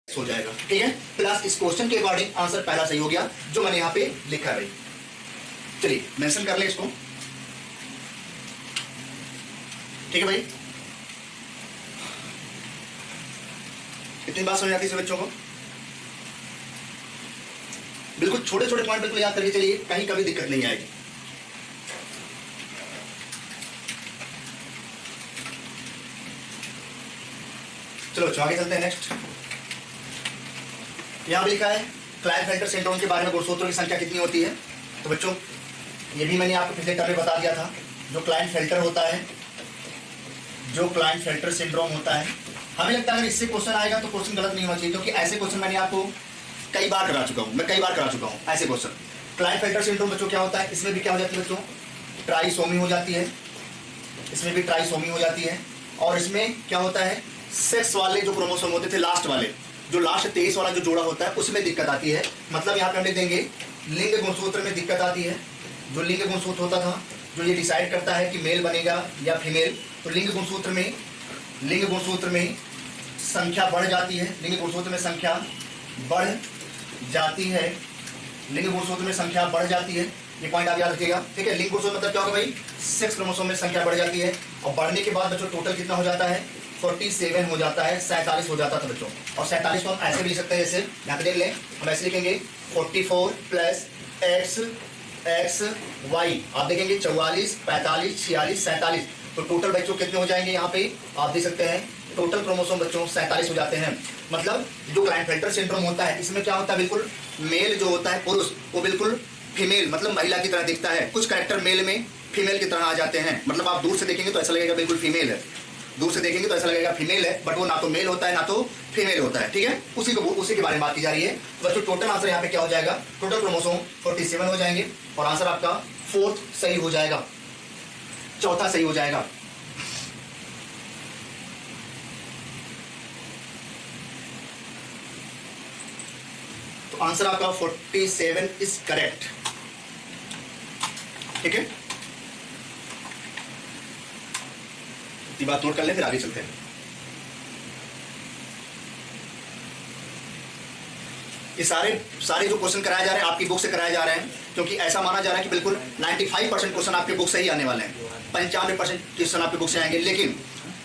हो जाएगा, ठीक है। प्लस इस क्वेश्चन के अकॉर्डिंग आंसर पहला सही हो गया जो मैंने यहां पे लिखा है भाई। चलिए मेंशन कर ले इसको, ठीक है भाई। इतनी बात समझ आती है बच्चों को? बिल्कुल छोटे छोटे पॉइंट बिल्कुल याद करके चलिए, कहीं कभी दिक्कत नहीं आएगी। चलो आगे चलते हैं। नेक्स्ट यहां पे लिखा है क्लाइनफेल्टर सिंड्रोम के बारे में गुणसूत्रों की संख्या कितनी होती है। तो बच्चों ये भी मैंने आपको पिछले टर्म में बता दिया था। जो क्लाइनफेल्टर होता है, जो क्लाइनफेल्टर सिंड्रोम होता है, हमें लगता है अगर इससे क्वेश्चन आएगा तो क्वेश्चन गलत नहीं होना चाहिए, क्योंकि ऐसे क्वेश्चन मैंने आपको कई बार करा चुका हूं, मैं कई बार करा चुका हूं ऐसे क्वेश्चन। क्लाइनफेल्टर सिंड्रोम बच्चों क्या होता है, इसमें भी क्या हो जाती है बच्चों, ट्राइसोमी हो जाती है, इसमें भी ट्राइसोमी हो जाती है। और इसमें क्या होता है, सेक्स वाले जो क्रोमोसोम होते थे, लास्ट वाले, जो लास्ट 23 वाला जो जोड़ा होता है उसमें दिक्कत आती है। मतलब यहाँ पे हम लिख देंगे लिंग गुणसूत्र में दिक्कत आती है। जो लिंग गुणसूत्र होता था, जो ये डिसाइड करता है कि मेल बनेगा या फीमेल, तो लिंग गुणसूत्र में संख्या बढ़ जाती है, लिंग गुणसूत्र में संख्या बढ़ जाती है, लिंग गुणसूत्र में संख्या बढ़ जाती है। ये पॉइंट आप याद रखिएगा, ठीक है। लिंग गुणसूत्र मतलब क्या होगा भाई, सेक्स क्रोमोसोम में संख्या बढ़ जाती है, और बढ़ने के बाद बच्चों टोटल कितना हो जाता है, 47 हो जाता है, 47 हो जाता था बच्चों। और 47 को हम ऐसे भी लिख सकते हैं, जैसे यहाँ पे देख लें, हम ऐसे लिखेंगे 44 प्लस एक्स वाई, आप देखेंगे 44, 45, 46, 47, तो टोटल बच्चों कितने हो जाएंगे, यहाँ पे आप देख सकते हैं टोटल क्रोमोसोम बच्चों 47 हो जाते हैं। मतलब जो क्लाइनफेल्टर सिंड्रोम होता है, इसमें क्या होता है, बिल्कुल मेल जो होता है पुरुष, वो बिल्कुल फीमेल मतलब महिला की तरह दिखता है। कुछ कैरेक्टर मेल में फीमेल की तरह आ जाते हैं। मतलब आप दूर से देखेंगे तो ऐसा लगेगा बिल्कुल फीमेल है, दूर से देखेंगे तो ऐसा लगेगा फीमेल है, बट वो ना तो मेल होता है ना तो फीमेल होता है, ठीक है। उसी के बारे में बात की जा रही है। बच्चों टोटल आंसर यहाँ पे क्या हो जाएगा, टोटल क्रोमोसोम 47 हो जाएंगे, और आंसर आपका 4th सही हो जाएगा, चौथा सही हो जाएगा। तो आंसर आपका 47 इज करेक्ट, ठीक है। ये बात नोट कर ले, फिर आगे चलते हैं। ये सारे जो क्वेश्चन कराए जा रहे हैं आपकी बुक से कराए जा रहे हैं, क्योंकि ऐसा माना जा रहा है कि बिल्कुल 95% क्वेश्चन आपके बुक से ही आने वाले हैं, 95% क्वेश्चन आपके बुक से आएंगे। लेकिन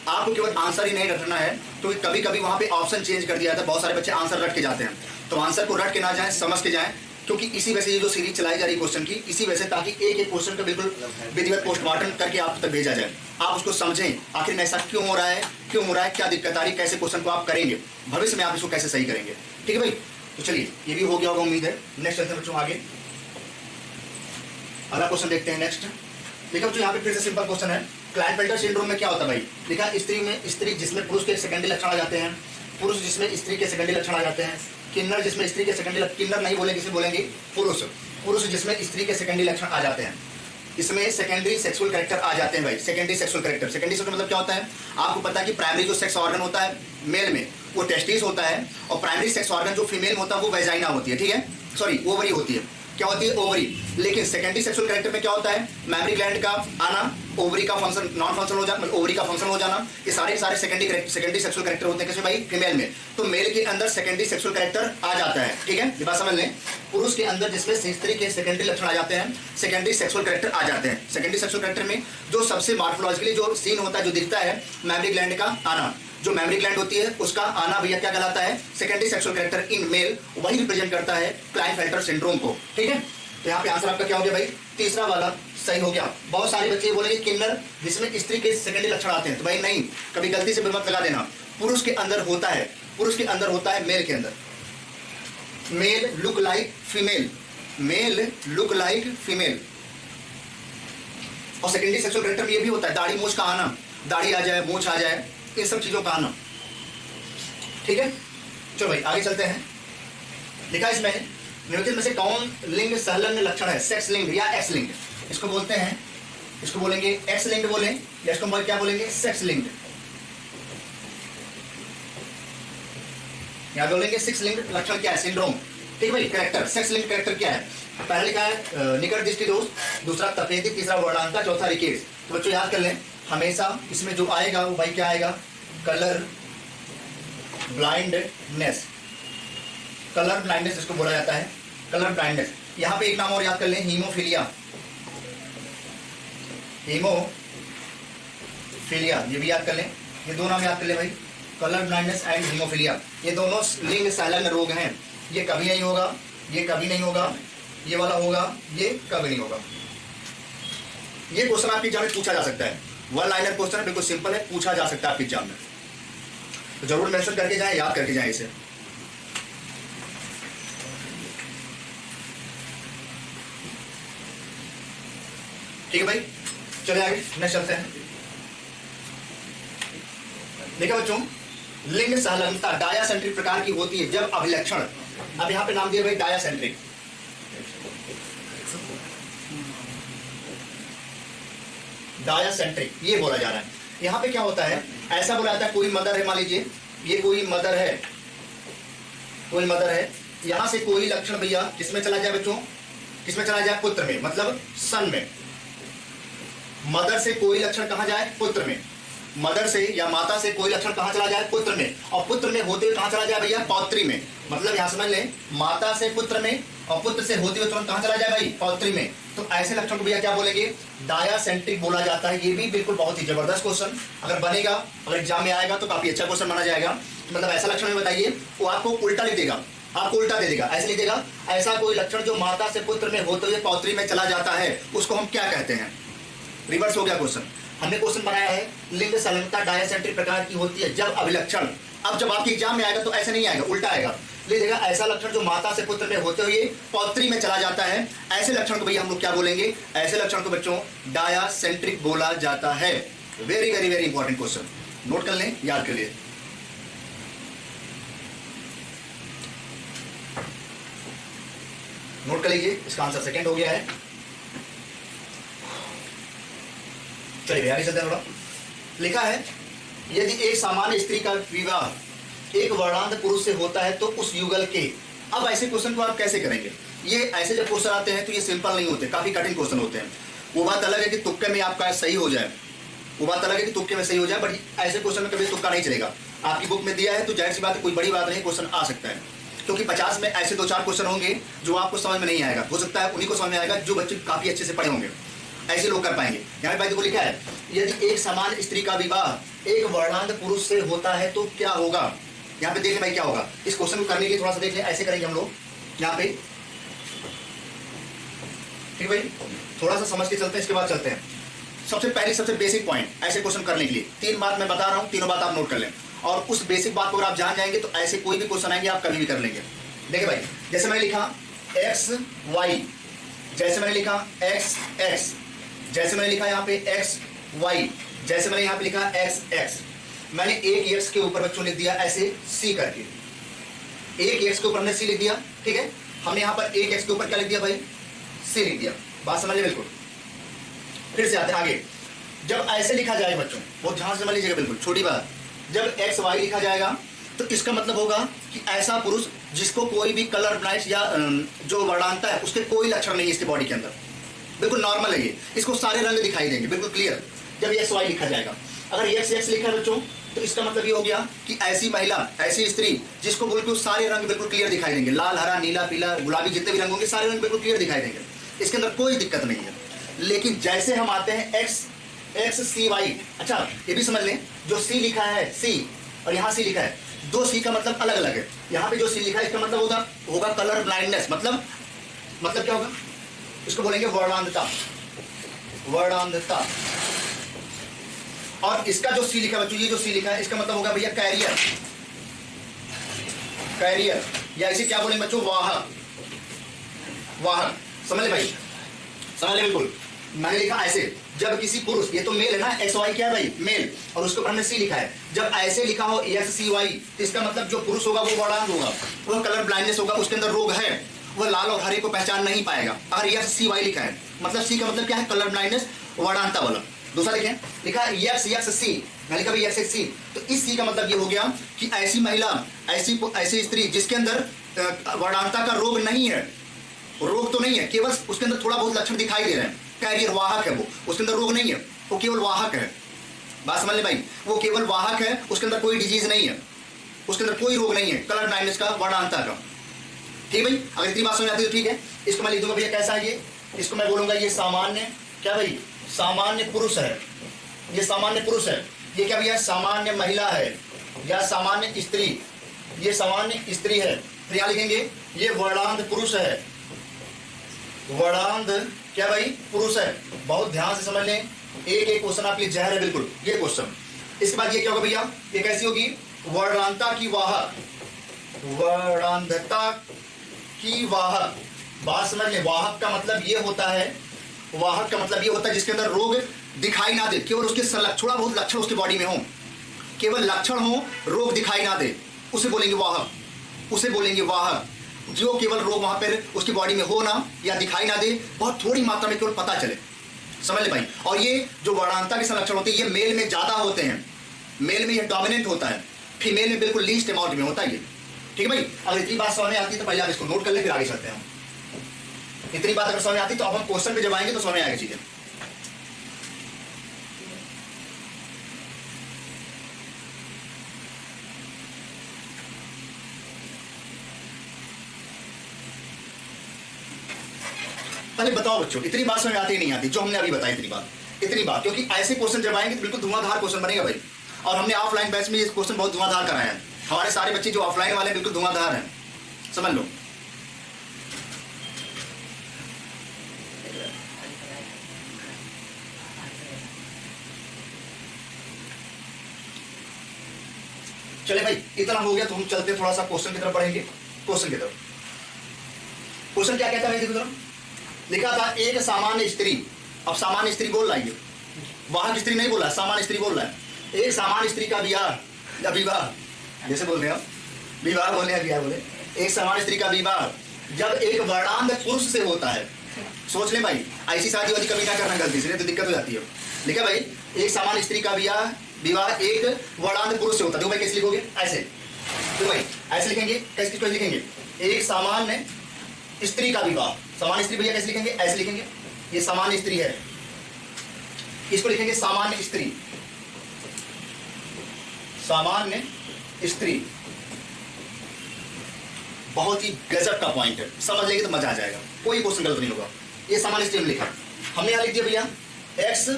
आपको केवल आंसर ही नहीं रटना है, क्योंकि कभी कभी वहां पे ऑप्शन चेंज कर दिया जाता है। बहुत सारे बच्चे आंसर रट के जाते हैं, तो आंसर को रट के ना जाएं, समझ के जाएं, क्योंकि इसी वजह से ये जो सीरीज चलाई जा रही है क्वेश्चन की, इसी वजह से, ताकि एक एक क्वेश्चन का बिल्कुल विधिवत पोस्टमार्टम करके आप तक भेजा जाए, आप उसको समझें आखिर में ऐसा क्यों हो रहा है, क्या दिक्कत आ रही है, कैसे क्वेश्चन को आप करेंगे, भविष्य में आप इसको कैसे सही करेंगे, ठीक है भाई। तो चलिए ये भी हो गया होगा उम्मीद है। नेक्स्ट चलते हैं बच्चों आगे, अगला क्वेश्चन देखते हैं। नेक्स्ट देखो बच्चों, यहाँ पे फिर से सिंपल क्वेश्चन है। क्लाइनफेल्टर सिंड्रोम में क्या होता है भाई, लिखा स्त्री जिसमें पुरुष के सेकेंडरी लक्षण आ जाते हैं, पुरुष जिसमें स्त्री के सेकेंडरी लक्षण आ जाते हैं, किन्नर जिसमें स्त्री के सेकेंडरी, किन्नर नहीं बोलेंगे, इसे बोलेंगे पुरुष जिसमें स्त्री के सेकेंडरी लक्षण आ जाते हैं। इसमें सेकेंडरी सेक्सुअल कैरेक्टर आ जाते हैं भाई। सेकेंडरी सेक्सुअल कैरेक्टर मतलब क्या होता है, आपको पता है कि प्राइमरी जो सेक्स ऑर्गन होता है मेल में वो टेस्टिस होता है, और प्राइमरी सेक्स ऑर्गन जो फीमेल में होता है वो वेजाइना होती है, ठीक है, सॉरी ओवरी होती है, क्या होती है, ओवरी। लेकिन सेकेंडरी सेक्सुअल कैरेक्टर में क्या होता है, मैमरी ग्लैंड का आना, ओवरी का फंक्शन नॉन फंक्शन हो जाना, ओवरी का फंक्शन हो जाना, ये सारे सेकेंडरी सेक्सुअल कैरेक्टर होते हैं किसमें भाई, फीमेल में। तो मेल के अंदर सेकेंडरी सेक्सुअल कैरेक्टर आ जाता है, ठीक है, ये बात समझ लें। पुरुष के अंदर जिसमें स्त्री के सेकेंडरी लक्षण आ जाते हैं, सेकेंडरी सेक्सुअल कैरेक्टर आ जाते हैं। सेकेंडरी सेक्सुअल कैरेक्टर में जो सबसे मॉर्फोलॉजिकली जो सीन होता है, जो दिखता है, मैमरी ग्लैंड का आना, जो मेमोरी ग्लैंड होती है उसका आना भैया क्या कहलाता है, secondary sexual character in male, वही रिप्रेजेंट करता है क्लाइनफेल्टर सिंड्रोम को, ठीक है। तो यहाँ पे आंसर आपका क्या हो गया भाई, तीसरा वाला सही हो गया। बहुत सारे बच्चे बोलेंगे किन्नर जिसमें स्त्री के सेकेंडरी लक्षण आते हैं, तो भाई नहीं, कभी गलती से मत लगा देना। पुरुष के अंदर होता है, मेल के अंदर, मेल लुक लाइक फीमेल, और सेकेंडरी सेक्सुअल कैरेक्टर में ये भी होता है दाढ़ी मूछ का आना, दाढ़ी आ जाए, मूछ आ जाए, इन सब चीजों का आना, ठीक है। चलो भाई आगे चलते हैं। लिखा इसमें निम्नलिखित में से कौन लिंग सहलग्न लक्षण है, सेक्स लिंग या एक्स लिंग, इसको बोलते हैं, इसको बोलेंगे एक्स लिंग बोलें, या इसको क्या बोलेंगे, सेक्स लिंग, यहाँ बोलेंगे सेक्स लिंग लक्षण क्या है, सिंड्रोम, ठीक है भाई। कैरेक्टर सेक्स लिंग कैरेक्टर क्या है, पहले लिखा है निकट दृष्टि दोष, दूसरा तपेदिक, तीसरा वर्णांता, चौथा रिकेट्स। तो बच्चों याद कर लें, हमेशा इसमें जो आएगा वो भाई क्या आएगा, कलर ब्लाइंडनेस, कलर ब्लाइंडनेस जिसको बोला जाता है, कलर ब्लाइंडनेस। यहाँ पे एक नाम और याद कर लें, हीमोफीलिया। हीमोफीलिया ये भी याद कर लें, ये दो नाम याद कर लें भाई, कलर ब्लाइंडनेस एंड हीमोफीलिया। ये दोनों लिंग संलग्न रोग हैं। ये कभी नहीं होगा, ये कभी नहीं होगा, ये वाला होगा, ये कभी नहीं होगा। ये क्वेश्चन आपके एग्जाम में पूछा जा सकता है, वन लाइनर क्वेश्चन है, बिल्कुल सिंपल है, पूछा जा सकता है आपके एग्जाम में, तो जरूर मेंशन करके जाएं, याद करके जाएं इसे। ठीक है भाई, चले आगे नेक्स्ट चलते हैं। देखो बच्चों, लिंग संलग्नता डायासेंट्रिक प्रकार की होती है जब अभिलक्षण, अब यहां पे नाम दिया भाई डायासेंट्रिक। डायासेंट्रिक ये बोला जा रहा है। यहां पे क्या होता है, ऐसा बोला जाता है कोई मदर है, मान लीजिए ये कोई मदर है, कोई मदर है, यहां से कोई लक्षण भैया किसमें चला जाए बच्चों, किसमें चला जाए, पुत्र में, मतलब सन में। मदर से कोई लक्षण कहां जाए, पुत्र में। मदर से या माता से कोई लक्षण कहां चला जाए, पुत्र में, और पुत्र में होते हुए कहां चला जाए भैया, पौत्री में। मतलब यहां समझ लें, माता से पुत्र में और पुत्र से होते हुए तुरंत कहां चला जाए भाई, पौत्री में। तो ऐसे लक्षण को भैया क्या बोलेंगे, डायासेंट्रिक बोला जाता है। ये भी बिल्कुल बहुत ही जबरदस्त क्वेश्चन अगर बनेगा, अगर एग्जाम में आएगा तो काफी अच्छा क्वेश्चन माना जाएगा। मतलब ऐसा लक्षण बताइए, वो आपको उल्टा लिख देगा, आपको उल्टा दे देगा, ऐसे लिख देगा, ऐसा कोई लक्षण जो माता से पुत्र में होते हुए पौत्री में चला जाता है, उसको हम क्या कहते हैं। रिवर्स हो गया क्वेश्चन। हमने क्वेश्चन बनाया है लिंग संलग्नता डायासेंट्रिक प्रकार की होती है जब अभिलक्षण। अब जब आपके एग्जाम में आएगा तो ऐसे नहीं आएगा, उल्टा आएगा, लिख देगा ऐसा लक्षण जो माता से पुत्र में होते हुए पौत्री में चला जाता है। ऐसे लक्षण को भैया हम लोग क्या बोलेंगे, ऐसे लक्षण को बच्चों डायासेंट्रिक बोला जाता है। Very very very important question, note कर लें, याद कर लिए। नोट कर लीजिए, इसका आंसर सेकंड हो गया है। चलिए आगे चलते हैं। थोड़ा लिखा है, यदि एक सामान्य स्त्री का विवाह एक वर्णांध पुरुष से होता है तो उस युगल के। अब ऐसे क्वेश्चन को आप कैसे करेंगे, ये ऐसे जब क्वेश्चन आते हैं तो ये सिंपल नहीं होते, काफी कठिन क्वेश्चन होते हैं। वो बात अलग है कि तुक्के में आपका सही हो जाए, वो बात अलग है कि तुक्के में सही हो जाए, बट ऐसे क्वेश्चन में कभी तुक्का नहीं चलेगा। आपकी बुक में दिया है तो जाहिर सी बात है, कोई बड़ी बात नहीं, क्वेश्चन आ सकता है। क्योंकि 50 में ऐसे 2-4 क्वेश्चन होंगे जो आपको समझ में नहीं आएगा, हो सकता है उन्हीं को समझ में आएगा जो बच्चे काफी अच्छे से पढ़े होंगे, ऐसे लोग कर पाएंगे। यहाँ पे भाई देखो लिखा है, यदि एक समान स्त्री का विवाह एक वर्णांध पुरुष से होता है तो क्या होगा। यहाँ पे देख ले भाई क्या होगा, इस क्वेश्चन को करने के लिए थोड़ा सा देख ले, ऐसे करेंगे हम लोग यहाँ पे। ठीक भाई, थोड़ा सा समझ के चलते हैं, इसके बाद चलते हैं। सबसे पहले सबसे बेसिक पॉइंट ऐसे क्वेश्चन करने के लिए 3 बात मैं बता रहा हूँ, तीनों बात आप नोट कर लें, और उस बेसिक बात को अगर आप जान जाएंगे तो ऐसे कोई भी क्वेश्चन आएंगे आप कभी भी कर लेंगे। देखिए भाई, जैसे मैंने लिखा एक्स वाई, जैसे मैंने लिखा एक्स एक्स, जैसे मैंने लिखा यहाँ पे एक्स वाई, जैसे मैंने यहाँ पे लिखा एक्स एक्स, मैंने एक एक्स के ऊपर बच्चों लिख दिया ऐसे सी करके, एक एक्स के ऊपर हमने सी लिख दिया। ठीक है, हमने यहाँ पर एक एक्स के ऊपर क्या लिख दिया भाई, सी लिख दिया। बात समझ बिल्कुल। फिर से आते हैं आगे, जब ऐसे लिखा जाए बच्चों, वो ध्यान से समझ लीजिएगा, बिल्कुल छोटी बात, जब एक्स वाई लिखा जाएगा तो इसका मतलब होगा कि ऐसा पुरुष जिसको कोई भी कलर ब्लाइंड या जो वर्णांता है उसके कोई लक्षण नहीं है इसके बॉडी के अंदर, बिल्कुल नॉर्मल है ये, इसको सारे रंग दिखाई देंगे, बिल्कुल क्लियर। जब एक्स वाई लिखा जाएगा, अगर एक्स एक्स लिखा है बच्चों तो इसका मतलब ये हो गया कि ऐसी महिला, ऐसी स्त्री जिसको बिल्कुल सारे रंग बिल्कुल क्लियर दिखाई देंगे, लाल हरा नीला पीला गुलाबी जितने भी रंग होंगे सारे रंग बिल्कुल क्लियर दिखाई देंगे, इसके अंदर कोई दिक्कत नहीं है। लेकिन जैसे हम आते हैं एक्स एक्स सी वाई, अच्छा ये भी समझ लें, जो सी लिखा है सी और यहाँ सी लिखा है, दो सी का मतलब अलग अलग है। यहाँ पे जो सी लिखा है इसका मतलब होगा कलर ब्लाइंडनेस, मतलब क्या होगा, इसको बोलेंगे वर्णांधता, वर्णांधता। और इसका जो सी लिखा है बच्चों, ये जो सी लिखा है इसका मतलब होगा भैया कैरियर, कैरियर, या इसे क्या बोलेंगे बच्चों, वाहक, वाहक। समझ ले भाई, समझ ले बिल्कुल। मैंने लिखा ऐसे, जब किसी पुरुष, ये तो मेल है ना, एक्स वाई क्या है भाई, मेल, और उसके ऊपर हमने सी लिखा है, जब ऐसे लिखा हो एक्स सी वाई तो इसका मतलब जो पुरुष होगा वो वर्णांध होगा, वो कलर ब्लाइंडनेस होगा, उसके अंदर रोग है, वो लाल और हरे को पहचान नहीं पाएगा। अगर एक्स सी वाई लिखा है मतलब सी का मतलब क्या है, कलर ब्लाइंडनेस, वर्णांधता वाला। दूसरा देखें, लिखा है एक्स एक्स सी, मैंने लिखा भाई एक्स एक्स सी, तो इस सी का मतलब ये हो गया कि ऐसी महिला, ऐसी स्त्री जिसके अंदर वर्णांधता का रोग नहीं है, रोग तो नहीं है, केवल उसके अंदर थोड़ा बहुत लक्षण दिखाई दे रहे हैं, कैरियर वाहक है वो, उसके अंदर रोग नहीं है, वो केवल वाहक है। बात समझ ले भाई, वो केवल वाहक है, उसके अंदर कोई डिजीज नहीं है, उसके अंदर कोई रोग नहीं है कलर ब्लाइंडनेस का, वर्णांधता का। ठीक भाई, अगर इतनी बात समझ आती है तो ठीक है। इसको मैं लिख दूंगा भैया कैसा है ये, इसको मैं बोलूंगा ये सामान्य, क्या भाई, सामान्य पुरुष है, ये सामान्य पुरुष है। ये क्या भैया, सामान्य महिला है या सामान्य स्त्री, ये सामान्य स्त्री है। फिर यहाँ लिखेंगे ये वर्णांध पुरुष है, वर्णांध क्या भाई, पुरुष है। बहुत ध्यान से समझ लें, एक एक क्वेश्चन आपके लिए जहर है बिल्कुल, ये क्वेश्चन। इसके बाद ये क्या होगा भैया, ये कैसी होगी, वर्णांधता की वाहक, वर्णांधता की वाहक। बात समझ लें, वाहक का मतलब ये होता है, वाहक का मतलब ये होता है जिसके अंदर रोग दिखाई ना दे, केवल उसके थोड़ा बहुत लक्षण उसके बॉडी में हो, केवल लक्षण हो, रोग दिखाई ना दे, उसे बोलेंगे वाहक, उसे बोलेंगे वाहक। जो केवल रोग वहां पर उसकी बॉडी में हो ना या दिखाई ना दे, बहुत थोड़ी मात्रा में केवल पता चले, समझ ले भाई। और ये जो वर्णांधता के लक्षण होते हैं ये मेल में ज्यादा होते हैं, मेल में ये डोमिनेंट होता है, फीमेल में बिल्कुल लीस्ट अमाउंट में होता है ये, ठीक है भाई। अगर इतनी बात समझ में आती है तो पहले आप इसको नोट कर ले, फिर आगे चलते हैं। इतनी बात अगर समझ में आती तो अब हम क्वेश्चन पे जब आएंगे तो समझ में आएगा चीजें। पहले बताओ बच्चों, इतनी बात समझ आती नहीं आती जो हमने अभी बताई, इतनी बात, क्योंकि ऐसे क्वेश्चन जब आएंगे तो बिल्कुल धुआंधार क्वेश्चन बनेगा भाई। और हमने ऑफलाइन बैच में ये क्वेश्चन बहुत धुआंधार कराया है, हमारे सारे बच्चे जो ऑफलाइन वाले बिल्कुल धुआंधार हैं, समझ लो। चले भाई, इतना हो गया तो हम चलते थोड़ा सा क्वेश्चन की तरफ बढ़ेंगे। क्वेश्चन की तरफ, क्वेश्चन क्या कहता है, देखो जरा, लिखा था एक सामान्य स्त्री, अब सामान्य स्त्री बोल रहा है, वाहक स्त्री नहीं बोल रहा, सामान्य स्त्री बोल रहा है। एक सामान्य स्त्री का विवाह या विवाह, जैसे बोल रहे हैं विवाह बोले या विवाह बोले, एक सामान्य स्त्री का विवाह जब एक वर्णांध पुरुष से होता है, सोच ले भाई, ऐसी शादी वादी कभी ना करना गलती से, नहीं तो दिक्कत हो जाती है। लिखा भाई एक सामान्य स्त्री का विवाह एक वर्णांध पुरुष से होता है। तो भाई कैसे लिखोगे, ऐसे, तो भाई ऐसे लिखेंगे, कैसे लिखेंगे, एक सामान्य स्त्री का विवाह, सामान्य स्त्री भैया कैसे लिखेंगे, ऐसे लिखेंगे, ये सामान्य स्त्री है, इसको लिखेंगे सामान्य स्त्री, सामान्य स्त्री। बहुत ही गजब का पॉइंट है, समझ लेंगे तो मजा आ जाएगा, कोई क्वेश्चन गलत नहीं होगा। ये सामान्य स्त्री लिखा, हमने यहां लिख दिया भैया एक्स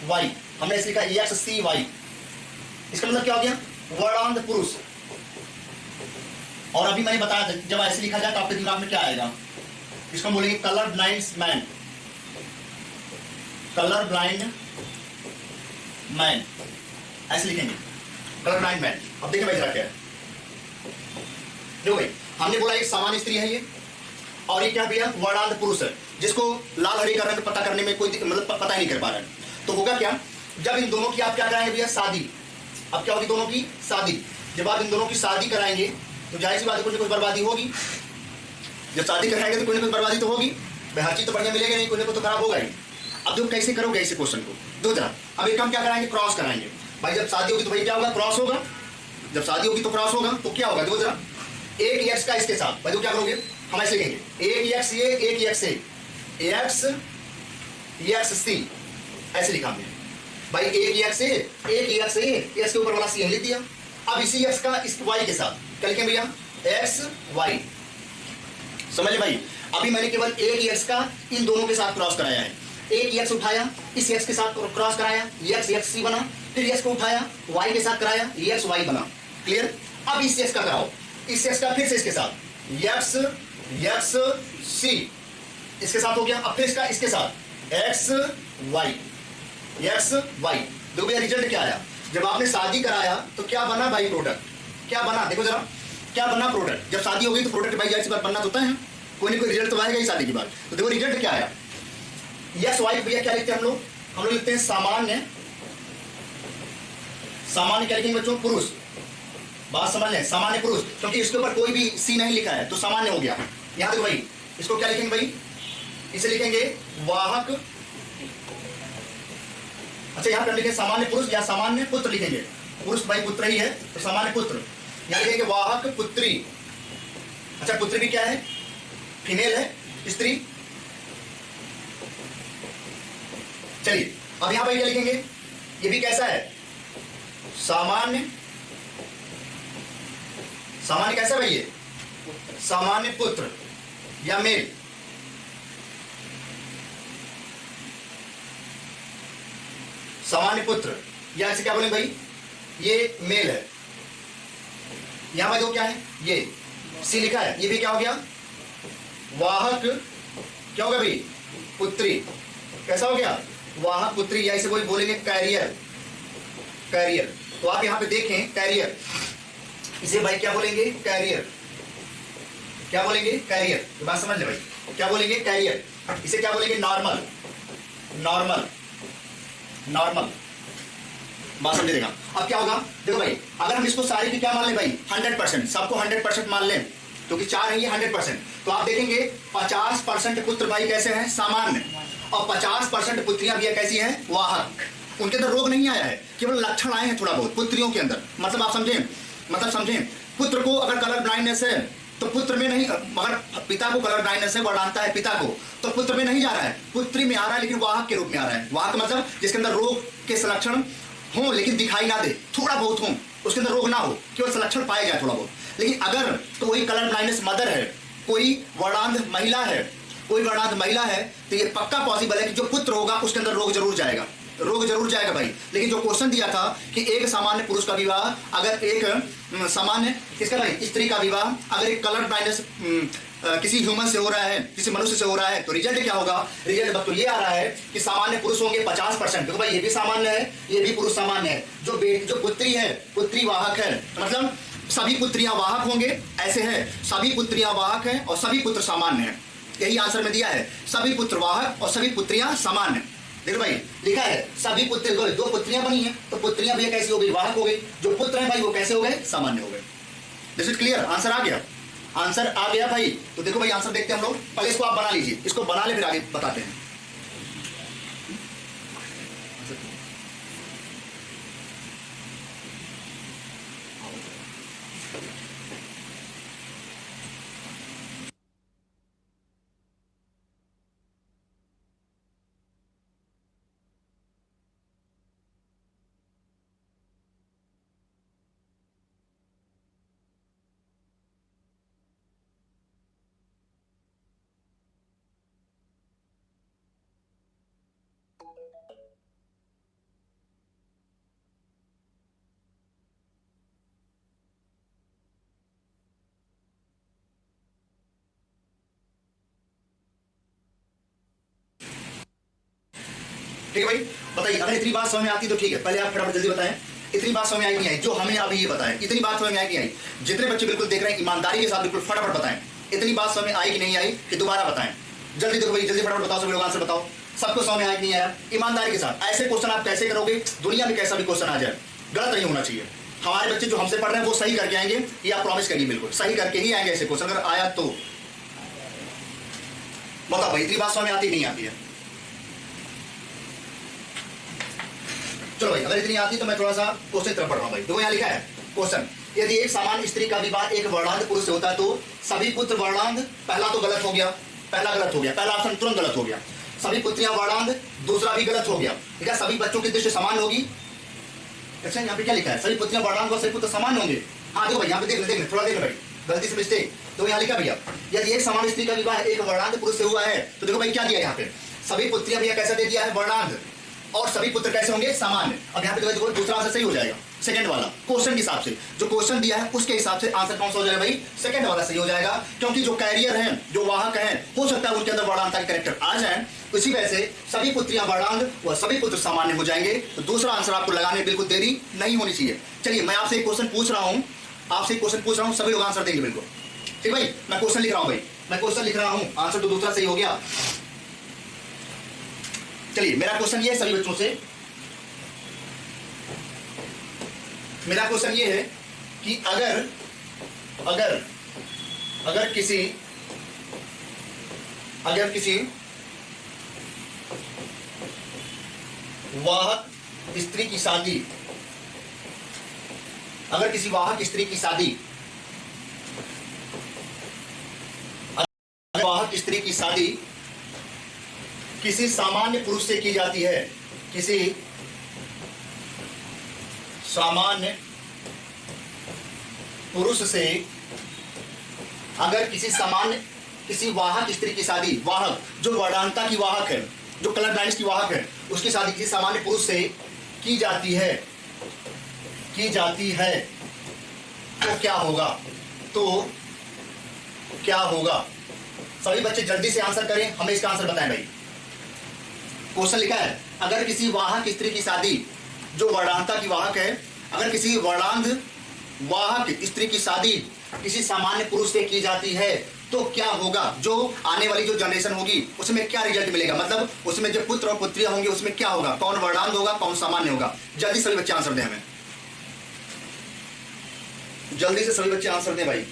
वाई, हमने इसे लिखा एक्स सी वाई, इसका मतलब क्या हो गया, वर्णांध पुरुष। और अभी मैंने बताया था जब ऐसे लिखा जाए तो आपके दिमाग में क्या आएगा, इसको बोलेंगे colour blind man, colour blind man, ऐसे लिखेंगे कलर ब्लाइंड मैन। अब देखिए भाई जरा क्या है, देखो भाई हमने बोला एक सामान्य स्त्री है ये, और ये क्या भैया, वर्णांध पुरुष है, जिसको लाल हरे का रंग पता करने में कोई मतलब पता ही नहीं कर पा रहा है। तो होगा क्या, जब इन दोनों की आप क्या कराएंगे भैया, शादी। अब क्या होगी, दोनों की शादी। जब आप इन दोनों की शादी कराएंगे तो जाहिर सी बात है कुछ ना कुछ बर्बादी होगी, जब शादी कराएंगे तो कुछ ना कुछ बर्बादी तो होगी भाई, हर चीज तो बढ़िया मिलेगी नहीं, कुछ ना कुछ तो खराब होगा ही। अब देखो कैसे करोगे ऐसे क्वेश्चन को, दो जरा, अब एक हम क्या कराएंगे, क्रॉस कराएंगे भाई। जब शादी होगी तो भाई क्या होगा, क्रॉस होगा, जब शादी होगी तो क्रॉस होगा, तो क्या होगा, देखो जरा, एक एक्स का इसके साथ, भाई तो क्या करोगे, हम ऐसे लिखेंगे एक एक्स ये, एक एक्स ए, एक्स एक्स सी, ऐसे लिखा हमने भाई, एक एक्स ए, एक एक्स ए, एक्स के ऊपर वाला सी लिख दिया। अब इसी एक्स का इस वाई के साथ क्या लिखेंगे भैया, एक्स वाई, समझ ले भाई। अभी मैंने केवल एक एक्स का इन दोनों के साथ क्रॉस कराया है, एक एक्स उठाया इस एक्स के साथ क्रॉस कराया, एक्स एक्स सी बना, फिर एक्स को उठाया वाई के साथ कराया, एक्स वाई बना, क्लियर। अब इस एक्स का कराओ, इस एक्स का फिर से इसके साथ एक्स एक्स सी, इसके साथ हो गया। अब फिर इसका इसके साथ एक्स वाई, एक्स वाई। देखो भैया रिजल्ट क्या आया, जब आपने शादी कराया तो क्या बना भाई, प्रोडक्ट क्या बना, देखो जरा क्या बना, प्रोडक्ट। जब शादी हो गई तो प्रोडक्ट भाई जाहिर सी बात बनना तो होता है, कोई ना कोई रिजल्ट तो आएगा ही शादी की बात। तो देखो रिजल्ट क्या आया, एक्स वाई भैया क्या लिखते हैं हम लोग लिखते हैं सामान्य, सामान्य क्या लिखेंगे बच्चों, पुरुष। बात समझ लें, सामान्य पुरुष, क्योंकि इसके ऊपर कोई भी सी नहीं लिखा है तो सामान्य हो गया। यहां देखो भाई, इसको क्या लिखेंगे भाई, इसे लिखेंगे वाहक, अच्छा यहां पर लिखेंगे सामान्य पुरुष या सामान्य पुत्र लिखेंगे, पुरुष भाई पुत्र ही है तो सामान्य पुत्र, यहां लिखेंगे वाहक पुत्री। अच्छा पुत्री भी क्या है, फीमेल है, स्त्री। चलिए अब यहां पर क्या लिखेंगे, ये भी कैसा है, सामान्य, सामान्य कैसा भाई, ये सामान्य पुत्र या मेल, सामान्य पुत्र या इसे क्या बोलेंगे भाई, ये मेल है। यहां पर दो क्या है, ये सी लिखा है, ये भी क्या हो गया, वाहक क्या होगा भाई, पुत्री। कैसा हो गया, वाहक पुत्री, या इसे बोलेंगे कैरियर, कैरियर। तो आप यहां पे देखें कैरियर, इसे भाई क्या बोलेंगे, कैरियर। क्या बोलेंगे, कैरियर। तो बात समझ ले भाई, क्या बोलेंगे, कैरियर। इसे क्या बोलेंगे, नॉर्मल, नॉर्मल, नॉर्मल। बात समझ लेगा। अब क्या होगा, देखो भाई, अगर हम इसको सारे की क्या मान लें भाई, 100%, सबको 100% मान लें, क्योंकि 4 है ये 100%, तो आप देखेंगे 50% पुत्र भाई कैसे हैं, सामान्य, और 50% पुत्रियां भी कैसी हैं, वाहक। उनके अंदर रोग नहीं आया है, केवल लक्षण आए हैं थोड़ा बहुत पुत्रियों के अंदर। मतलब आप समझें, मतलब समझें, पुत्र को अगर कलर ब्लाइंडनेस है तो पुत्र में नहीं, अगर पिता को कलर ब्लाइंडनेस है, वर्णांता है पिता को, तो पुत्र में नहीं जा रहा है, पुत्री में आ रहा है, लेकिन वाहक के रूप में आ रहा है। वाहक मतलब जिसके अंदर रोग के लक्षण हो लेकिन दिखाई ना दे, थोड़ा बहुत हो, उसके अंदर रोग ना हो, केवल लक्षण पाए जाए थोड़ा बहुत। लेकिन अगर तो वही कलर ब्लाइंडनेस मदर है, कोई वर्णांध महिला है, कोई वर्णांध महिला है, तो ये पक्का पॉसिबल है कि जो पुत्र होगा उसके अंदर रोग जरूर जाएगा, रोग जरूर जाएगा भाई। लेकिन जो क्वेश्चन दिया था कि एक सामान्य पुरुष का विवाह, अगर एक सामान्य किसका भाई, स्त्री का विवाह, अगर एक कलर ब्लाइंडनेस किसी ह्यूमन से हो रहा है, किसी मनुष्य से हो रहा है, तो रिजल्ट क्या होगा, रिजल्ट तो ये आ रहा है कि सामान्य पुरुष होंगे 50%। तो भाई ये भी सामान्य है, ये भी पुरुष सामान्य है। जो पुत्री है, पुत्री वाहक है, मतलब सभी पुत्रियां वाहक होंगे, ऐसे है, सभी पुत्रियां वाहक हैं और सभी पुत्र सामान्य हैं। यही आंसर में दिया है, सभी पुत्र वाहक और सभी पुत्रियां सामान्य। देखो भाई लिखा है सभी पुत्र, दो पुत्रियां बनी हैं, तो पुत्रियां भी कैसी हो गई, वाहक हो गई। जो पुत्र हैं भाई वो कैसे हो गए, सामान्य हो गए। दिस इज क्लियर, आंसर आ गया, आंसर आ गया भाई। तो देखो भाई आंसर देखते हैं हम लोग, पहले इसको आप बना लीजिए, इसको बना ले फिर आगे बताते हैं। ठीक है भाई, बताइए अगर इतनी बात समझ में आती तो ठीक है, पहले आप फटाफट जल्दी बताएं। इतनी बात समझ में आई नहीं आई, जो हमने अभी ये बताया, इतनी बात समझ में आई नहीं आई। जितने बच्चे बिल्कुल देख रहे हैं ईमानदारी के साथ बिल्कुल फटाफट बताएं, इतनी बात समझ में आई कि नहीं आई, कि दोबारा बताएं। जल्दी देखो भाई, जल्दी फटाफट बताओ, सभी लोग आंसर बताओ। सबको समझ में आया कि नहीं आया, ईमानदारी के साथ। ऐसे क्वेश्चन आप कैसे करोगे, दुनिया में कैसा भी क्वेश्चन आ जाए, गलत नहीं होना चाहिए। हमारे बच्चे जो हमसे पढ़ रहे हैं वो सही करके आएंगे, ये आप प्रॉमिस करिए, बिल्कुल सही करके ही आएंगे। ऐसे क्वेश्चन अगर आया तो बताओ भाई, इतनी बात समझ में आती नहीं आती है। चलो भाई, अगर इतनी आती तो मैं थोड़ा सा क्वेश्चन तरफ पढ़ रहा हूं भाई। देखो यहाँ लिखा है क्वेश्चन, यदि एक सामान्य स्त्री का विवाह एक वर्णांध पुरुष से होता है तो सभी पुत्र वर्णांध, पहला तो गलत हो गया, पहला गलत हो गया, पहला ऑप्शन तुरंत गलत हो गया। सभी पुत्रियां वर्णांध, दूसरा भी गलत हो गया। ठीक है, सभी बच्चों की दृष्टि समान होगी। अच्छा यहाँ पे क्या लिखा है, सभी पुत्रियां वर्णांध और सभी पुत्र समान होंगे। हाँ देखो भाई यहाँ पे देख ले, थोड़ा देख ले भाई, गलती से मिस्टेक। तो यहाँ लिखा भैया, यदि एक सामान्य स्त्री का विवाह एक वर्णांध पुरुष से हुआ है तो देखो भाई क्या दिया यहाँ पे, सभी पुत्रियां भैया कैसा दे दिया है, वर्णांध, और सभी पुत्र कैसे होंगे, सामान्य। अब यहाँ पे देखो दूसरा आंसर सही हो जाएगा, सेकंड वाला क्वेश्चन के हिसाब से, जो क्वेश्चन दिया है उसके हिसाब से आंसर कौन सा हो जाएगा भाई, सेकंड वाला सही हो जाएगा। क्योंकि जो कैरियर हैं, जो वाहक हैं, हो सकता है उनके अंदर वर्णांता के कैरेक्टर आ जाए, इसी वजह से सभी पुत्रियां वर्णांध और सभी पुत्र सामान्य हो जाएंगे। तो दूसरा आंसर आपको लगाने में बिल्कुल देरी नहीं होनी चाहिए। चलिए मैं आपसे एक क्वेश्चन पूछ रहा हूँ, आपसे क्वेश्चन पूछ रहा हूँ, सभी लोग आंसर देंगे बिल्कुल। ठीक भाई, मैं क्वेश्चन लिख रहा हूँ भाई, मैं क्वेश्चन लिख रहा हूँ, आंसर तो दूसरा सही हो गया। चलिए मेरा क्वेश्चन ये है सभी बच्चों से, मेरा क्वेश्चन ये है कि अगर अगर अगर किसी वाहक स्त्री की शादी, अगर किसी वाहक स्त्री की शादी, वाहक स्त्री की शादी किसी सामान्य पुरुष से की जाती है, किसी सामान्य पुरुष से अगर किसी वाहक स्त्री की शादी, वाहक जो वर्णांता की वाहक है, जो कलर ब्लाइंड्स की वाहक है, उसकी शादी किसी सामान्य पुरुष से की जाती है तो क्या होगा? तो क्या होगा? सभी बच्चे जल्दी से आंसर करें, हमें इसका आंसर बताएं भाई। क्वेश्चन लिखा है, अगर किसी वाहक स्त्री की शादी जो वर्णांता की वाहक है, अगर किसी वर्णांध वाहक स्त्री की शादी किसी सामान्य पुरुष से की जाती है तो क्या होगा? जो आने वाली जो जनरेशन होगी उसमें क्या रिजल्ट मिलेगा? मतलब उसमें जो पुत्र और पुत्रियां होंगे उसमें क्या होगा? कौन वर्णांध होगा, कौन सामान्य होगा? जल्दी सभी बच्चे आंसर दें हमें, जल्दी से सभी बच्चे आंसर दें भाई।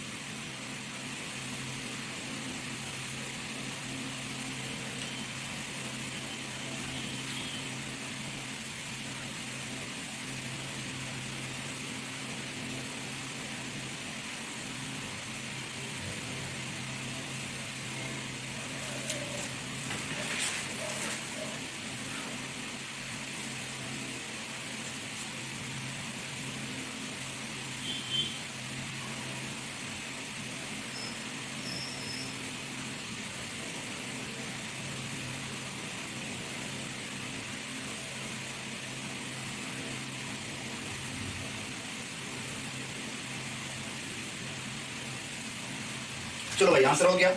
चलो भाई आंसर हो गया।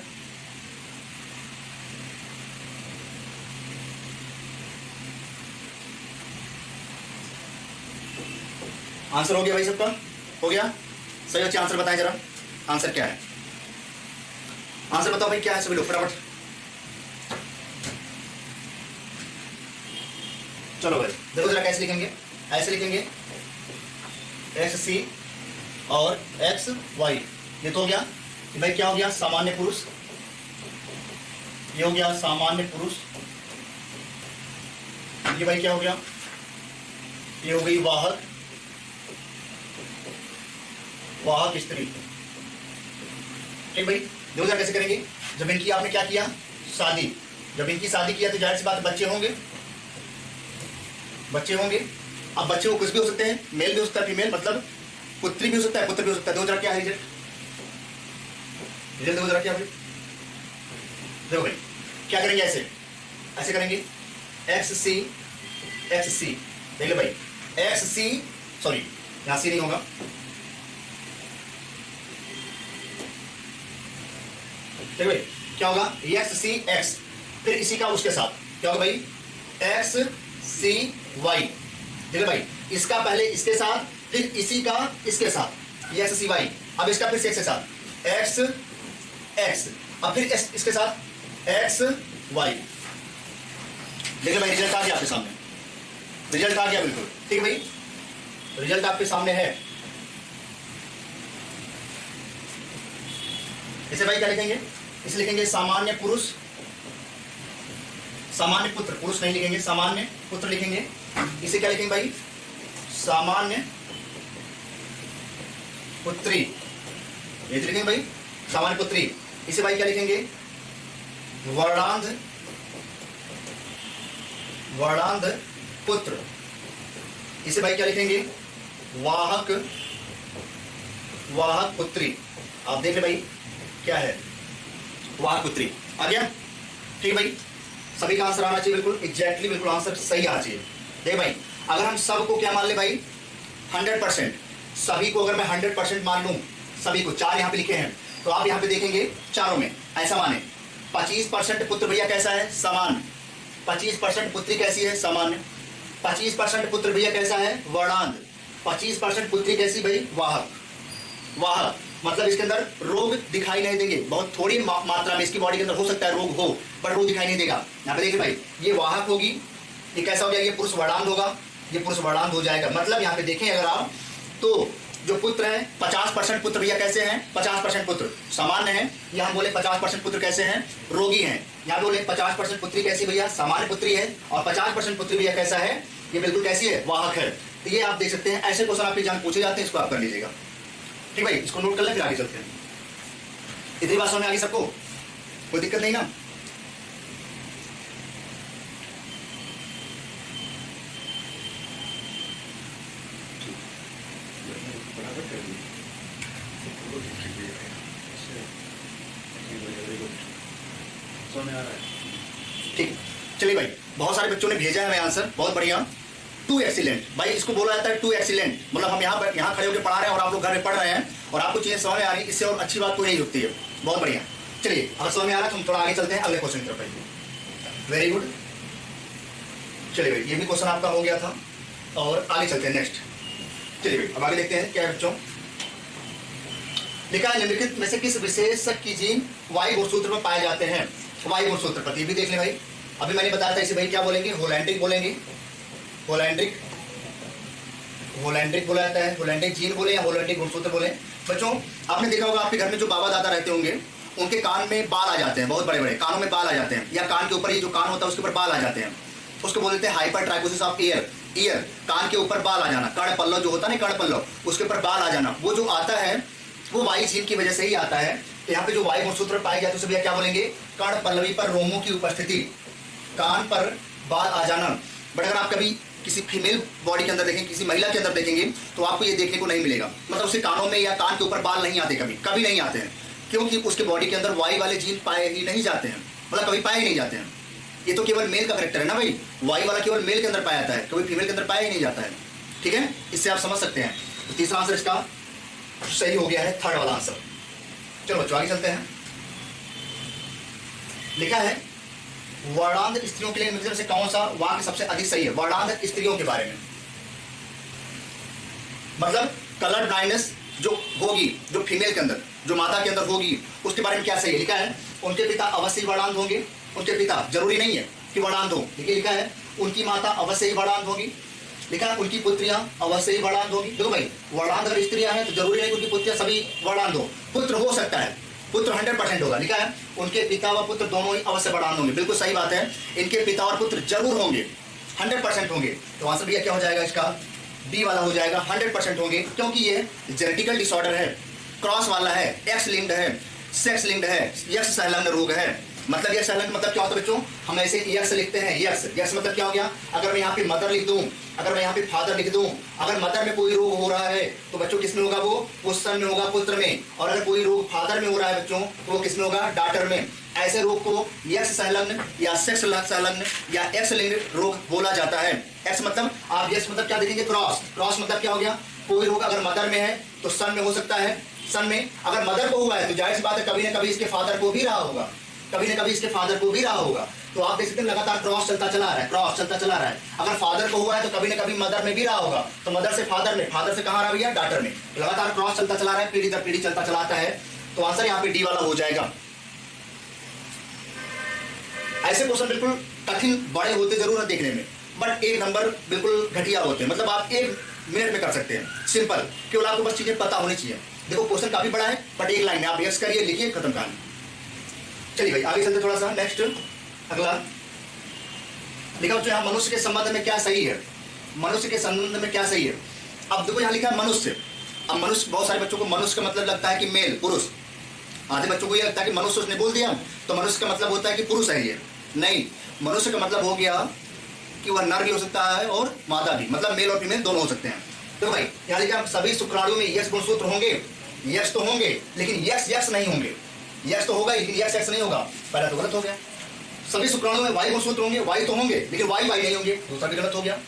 आंसर हो गया भाई, सबका हो गया? सही बच्चे आंसर बताएं जरा, आंसर क्या है? आंसर बताओ भाई, क्या है? सभी लोग फटाफट। चलो भाई देखो जरा कैसे लिखेंगे। ऐसे लिखेंगे एक्स सी और एक्स वाई, ये तो हो गया। भाई क्या हो गया? सामान्य पुरुष, ये हो गया सामान्य पुरुष। ये भाई क्या हो गया? ये हो गई वाहक स्त्री। ठीक भाई, देखो जरा कैसे करेंगे। जब इनकी आपने क्या किया? शादी। जब इनकी शादी किया तो जाहिर सी बात बच्चे होंगे। अब बच्चे को कुछ भी हो सकते हैं, मेल भी हो सकता है, फीमेल, मतलब पुत्री भी हो सकता है, पुत्र भी हो सकता है। देखो जरा क्या है रिजल्ट, देखो जरा क्या भाई। देखो भाई क्या करेंगे? ऐसे करेंगे एक्स सी देख लो भाई, एक्स सी, सॉरी यहां सी नहीं होगा, देखो भाई क्या होगा? एक्स सी एक्स, फिर इसी का उसके साथ क्या होगा भाई? एक्स सी वाई। देखो भाई इसका पहले इसके साथ, फिर इसी का इसके साथ, ये एक्स सी वाई। अब इसका फिर से एक्स के साथ एक्स एक्स, अब फिर इसके साथ एक्स वाई। देखिए भाई रिजल्ट आ गया आपके सामने, रिजल्ट आ गया बिल्कुल। ठीक है भाई, रिजल्ट आपके सामने है। इसे भाई क्या लिखेंगे? इसे लिखेंगे सामान्य पुरुष, सामान्य पुत्र, पुरुष नहीं लिखेंगे, सामान्य पुत्र लिखेंगे। इसे क्या लिखेंगे भाई? सामान्य पुत्री, ये लिखेंगे भाई सामान्य पुत्री। इसे भाई क्या लिखेंगे? वर्णांध पुत्र। इसे भाई क्या लिखेंगे? वाहक पुत्री। आप देख ले भाई क्या है? वाहक पुत्री आ गया। ठीक भाई, सभी का आंसर आना चाहिए बिल्कुल एग्जैक्टली, बिल्कुल आंसर सही आना चाहिए। देख भाई अगर हम सबको क्या मान ले भाई? 100%। सभी को अगर मैं 100% मान लूं, सभी को, 4 यहाँ पे लिखे हैं, तो आप यहाँ पे देखेंगे चारों में ऐसा माने 25% पुत्र भैया कैसा है? सामान्य। 25% पुत्री कैसी है? सामान्य। 25% पुत्र भैया कैसा है? वर्णांध। 25% पुत्री कैसी भाई? वाहक मतलब इसके अंदर रोग दिखाई नहीं देंगे, बहुत थोड़ी मात्रा में इसकी बॉडी के अंदर हो सकता है रोग हो, पर रोग दिखाई नहीं देगा। यहाँ पे देखिए भाई ये वाहक होगी, ये कैसा हो जाएगा? ये पुरुष वर्णांध होगा, ये पुरुष वर्णांध हो जाएगा। मतलब यहाँ पे देखें अगर आप, तो जो पुत्र है 50% पुत्र भैया कैसे हैं? 50% पुत्र सामान्य है, या हम बोले 50% पुत्र कैसे हैं? रोगी हैं। यहाँ बोले 50% पुत्री कैसी भैया? सामान्य पुत्री है, और 50% पुत्री भैया कैसा है? ये बिल्कुल कैसी है? वाहक है। तो ये आप देख सकते हैं, ऐसे क्वेश्चन आपके जान पूछे जाते हैं, इसको आप कर लीजिएगा। ठीक भाई, इसको नोट कर लें, फिर आगे चलते हैं। इतनी बात समझ में आगे सबको? कोई दिक्कत नहीं ना? में आ रहा है। ठीक, चलिए भाई, बहुत सारे बच्चों ने भेजा है हमें आंसर, बहुत बढ़िया। टू एक्सीलेंट, भाई इसको बोला जाता है टू एक्सीलेंट, मतलब हम यहाँ खड़े होकर पढ़ा रहे हैं और आप लोग घर में पढ़ रहे हैं और आपको चीजें समझ में आ रही है, इससे और अच्छी बात कोई नहीं होती है। बहुत बढ़िया, चलिए अब समझ में आ रहा है तो हम थोड़ा आगे चलते हैं अगले क्वेश्चन की तरफ। वेरी गुड, चलिए भाई ये भी क्वेश्चन आपका हो गया था और आगे चलते हैं नेक्स्ट। चलिए भाई अब आगे देखते हैं क्या है बच्चों। लिखा है निम्नलिखित में से किस विशेषक की जीन वाई गुणसूत्र में पाए जाते हैं। वाई गुणसूत्र पर ये भी देख लें भाई, अभी मैंने बताया था इसे भाई क्या बोलेंगे, होलैंड्रिक बोलेंगे, होलैंड्रिक बोला जाता है, होलैंड्रिक जीन बोले या होलैंड्रिक गुणसूत्र बोले। बच्चों आपने देखा होगा आपके घर में जो बाबा दादा रहते होंगे उनके कान में बाल आ जाते हैं, बहुत बड़े बड़े कानों में बाल आ जाते हैं, या कान के ऊपर ये जो कान होता है उसके ऊपर बाल आ जाते हैं, उसको बोल देते हैं हाइपरट्राइकोसिस ऑफ ईयर। ईयर, कान के ऊपर बाल आ जाना, कर्ण पल्लव जो होता है ना, कर्ण पल्लव, उसके ऊपर बाल आ जाना, वो जो आता है वो वाई जीन की वजह से ही आता है। तो यहाँ पे जो वाई गुणसूत्र पाए जाते हैं उसे भैया क्या बोलेंगे, कर्ण पल्लवी पर रोमों की उपस्थिति, कान पर बाल आ जाना। बट अगर आप कभी किसी फीमेल बॉडी के अंदर देखेंगे, किसी महिला के अंदर देखेंगे तो आपको ये देखने को नहीं मिलेगा, मतलब उसके कानों में या कान के ऊपर बाल नहीं आते, कभी नहीं आते हैं, क्योंकि उसके बॉडी के अंदर वाई वाले जीन पाए ही नहीं जाते हैं, मतलब कभी पाए ही नहीं जाते हैं। ये तो केवल मेल का करेक्टर है ना भाई, वाई वाला केवल मेल के अंदर पाया जाता है, कभी फीमेल के अंदर पाया ही नहीं जाता है। ठीक है, इससे आप समझ सकते हैं। तो तीसरा आंसर इसका सही हो गया है, थर्ड वाला आंसर। चलो बच्चों आगे चलते हैं। लिखा है वर्णांध स्त्रियों के लिए निम्न में से कौन सा वाक्य सबसे अधिक सही है। वर्णांध स्त्रियों के बारे में, मतलब कलर ब्लाइंडनेस जो होगी, जो फीमेल के अंदर, जो माता के अंदर होगी, उसके बारे में क्या सही है। लिखा है उनके पिता अवश्य ही वर्णांध होंगे, उनके पिता, जरूरी नहीं है कि वर्णांध हो, लेकिन लिखा है उनकी माता अवश्य ही वर्णांध होगी। लिखा है उनकी पुत्रियां अवश्य ही वर्णांध होगी। देखो भाई, वर्णांध अगर स्त्रियां हैं तो जरूरी नहीं उनकी पुत्रियां सभी वर्णांध हो, पुत्र हो सकता है, पुत्र 100% होगा। लिखा है उनके पिता व पुत्र दोनों ही अवश्य वर्णांध होंगे, बिल्कुल सही बात है, इनके पिता और पुत्र जरूर होंगे, 100% होंगे। तो आंसर भैया क्या हो जाएगा इसका, डी वाला हो जाएगा, 100% होंगे, क्योंकि ये जेनेटिकल डिसऑर्डर है, क्रॉस वाला है, एक्स लिंक्ड है, सेक्स लिंक्ड है, यक्ष संलग्न रोग है। मतलब यक्ष संलग्न मतलब क्या होता है बच्चों, हम ऐसे यक्ष लिखते हैं, यक्ष मतलब क्या हो गया, अगर मैं यहाँ पे मदर लिख दूं, अगर मैं यहाँ पे फादर लिख दूं, अगर मदर में कोई रोग हो रहा है तो बच्चों किसमें होगा, वो सन में होगा, पुत्र में, और अगर कोई रोग फादर में हो रहा है बच्चों तो वो किसमें होगा, डॉटर में। ऐसे रोग को यक्ष संलग्न या सेक्स संलग्न या एक्स लिंक्ड रोग बोला जाता है। एक्स मतलब आप यक्ष मतलब क्या देखेंगे, क्रॉस, क्रॉस मतलब क्या हो गया, कोई रोग अगर मदर में है तो सन में हो सकता है, सन में अगर मदर को हुआ है तो जाहिर सी बात है कभी ना कभी इसके फादर को भी रहा होगा, कभी ना कभी इसके फादर को भी रहा होगा। तो आप देख सकते हैं लगातार क्रॉस चलता चला रहा है, क्रॉस चलता चला रहा है। अगर फादर को हुआ है तो कभी ना कभी मदर में भी रहा होगा, तो मदर से फादर में, फादर से कहाँ रहा भैया, डॉटर में। लगातार क्रॉस चलता चला रहा है, पीढ़ी दर पीढ़ी चलता चलाता है। तो आंसर यहाँ पे डी वाला हो जाएगा। ऐसे क्वेश्चन बिल्कुल कठिन बड़े होते जरूर है देखने में, बट एक नंबर बिल्कुल घटिया होते हैं, मतलब आप 1 मिनट में कर सकते हैं, सिंपल, केवल आपको बस चीजें पता होनी चाहिए। देखो क्वेश्चन काफी बड़ा है बट एक लाइन में आप यस करिए, लिखिए, खत्म कहानी। चलिए भाई आगे चलते थोड़ा सा, नेक्स्ट अगला लिखा बच्चों यहाँ मनुष्य के संबंध में क्या सही है, मनुष्य के संबंध में क्या सही है। अब देखो यहाँ लिखा है मनुष्य। अब मनुष्य, बहुत सारे बच्चों को मनुष्य का मतलब लगता है कि मेल, पुरुष, आधे बच्चों को ये लगता है कि मनुष्य उसने बोल दिया तो मनुष्य का मतलब होता है कि पुरुष है ये, नहीं, मनुष्य का मतलब हो गया कि वह नर भी हो सकता है और मादा भी, मतलब मेल और फीमेल दोनों हो सकते हैं। तो भाई यहाँ लिखा सभी शुक्राणुओं में यक्ष गुणसूत्र होंगे, यक्ष तो होंगे लेकिन यक्ष नहीं होंगे, यक्ष तो होगा लेकिन यक्ष नहीं होगा, पहला तो गलत हो गया। सभी शुक्राणुओं में वाई गुणसूत्र होंगे, वाई तो होंगे लेकिन वाई नहीं होंगे, दूसरा भी गलत हो गया।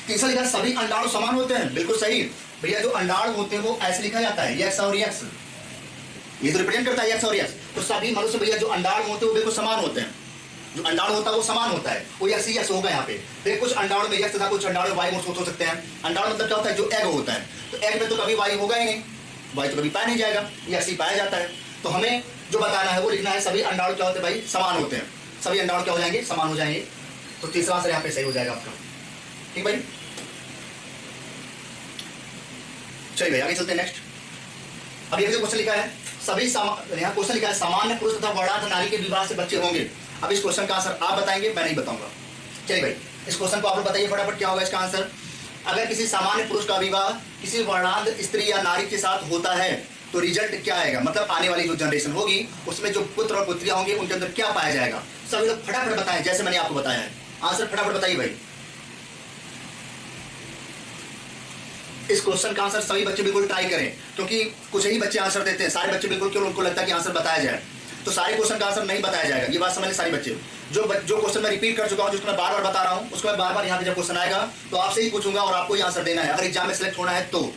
तीसरा लिखा सभी अंडाणु समान होते हैं, बिल्कुल सही भैया, जो अंडाणु होते हैं वो ऐसे लिखा जाता है यक्ष और यक्ष, ये तो रिप्रेजेंट करता है यक्ष और यक्ष। तो सभी मनुष्य भैया जो अंडाणु होते हैं वो बिल्कुल समान होते हैं, जो अंडाणु होता है वो समान होता है, वो यक्ष होगा यहाँ पे। देखिए कुछ अंडाणु में यक्ष था, कुछ अंडाणु में वाई गुणसूत्र हो सकते हैं। अंडाणु मतलब क्या होता है, जो एग होता है, तो एग में तो कभी वाई होगा ही नहीं, वाई तो कभी पाया नहीं जाएगा, यक्ष ही पाया जाता है। तो हमें जो बताना है वो लिखना है सभी अंडाणु क्या होते हैं भाई, समान होते हैं, सभी अंडाणु क्या हो जाएंगे, समान हो जाएंगे। तो तीसरा आंसर यहाँ पे सही हो जाएगा आपका, ठीक भाई। चलिए भाई आगे चलते हैं नेक्स्ट। अब ये जो क्वेश्चन लिखा है सभी यहाँ क्वेश्चन लिखा है सामान्य पुरुष तथा वर्णांध नारी के विवाह से बच्चे होंगे। अब इस क्वेश्चन का आंसर आप बताएंगे, मैं नहीं बताऊंगा। चलिए भाई इस क्वेश्चन को आप लोग बताइए फटाफट, क्या होगा इसका आंसर। अगर किसी सामान्य पुरुष का विवाह किसी वर्णांध स्त्री या नारी के साथ होता है तो रिजल्ट क्या आएगा, मतलब आने वाली जो जनरेशन होगी उसमें जो पुत्र और पुत्रियां होंगे उनके अंदर क्या पाया जाएगा। सभी लोग फटाफट बताएं जैसे मैंने आपको बताया है, आंसर फटाफट बताइए भाई। इस क्वेश्चन का आंसर सभी बच्चे बिल्कुल ट्राई करें, क्योंकि कुछ ही बच्चे आंसर देते हैं, सारे बच्चे बिल्कुल क्यों उनको लगता है कि आंसर बताया जाए। तो सारे क्वेश्चन का आंसर नहीं बताया जाएगा। ये बात समझ लें सारे बच्चे। जो क्वेश्चन मैं रिपीट कर चुका हूँ, जिसको मैं बार बार बता रहा हूँ, उसको मैं बार बार यहाँ पे जब क्वेश्चन आएगा तो आपसे ही पूछूंगा और आपको ही आंसर देना है, अगर एग्जाम में सिलेक्ट होना है तो।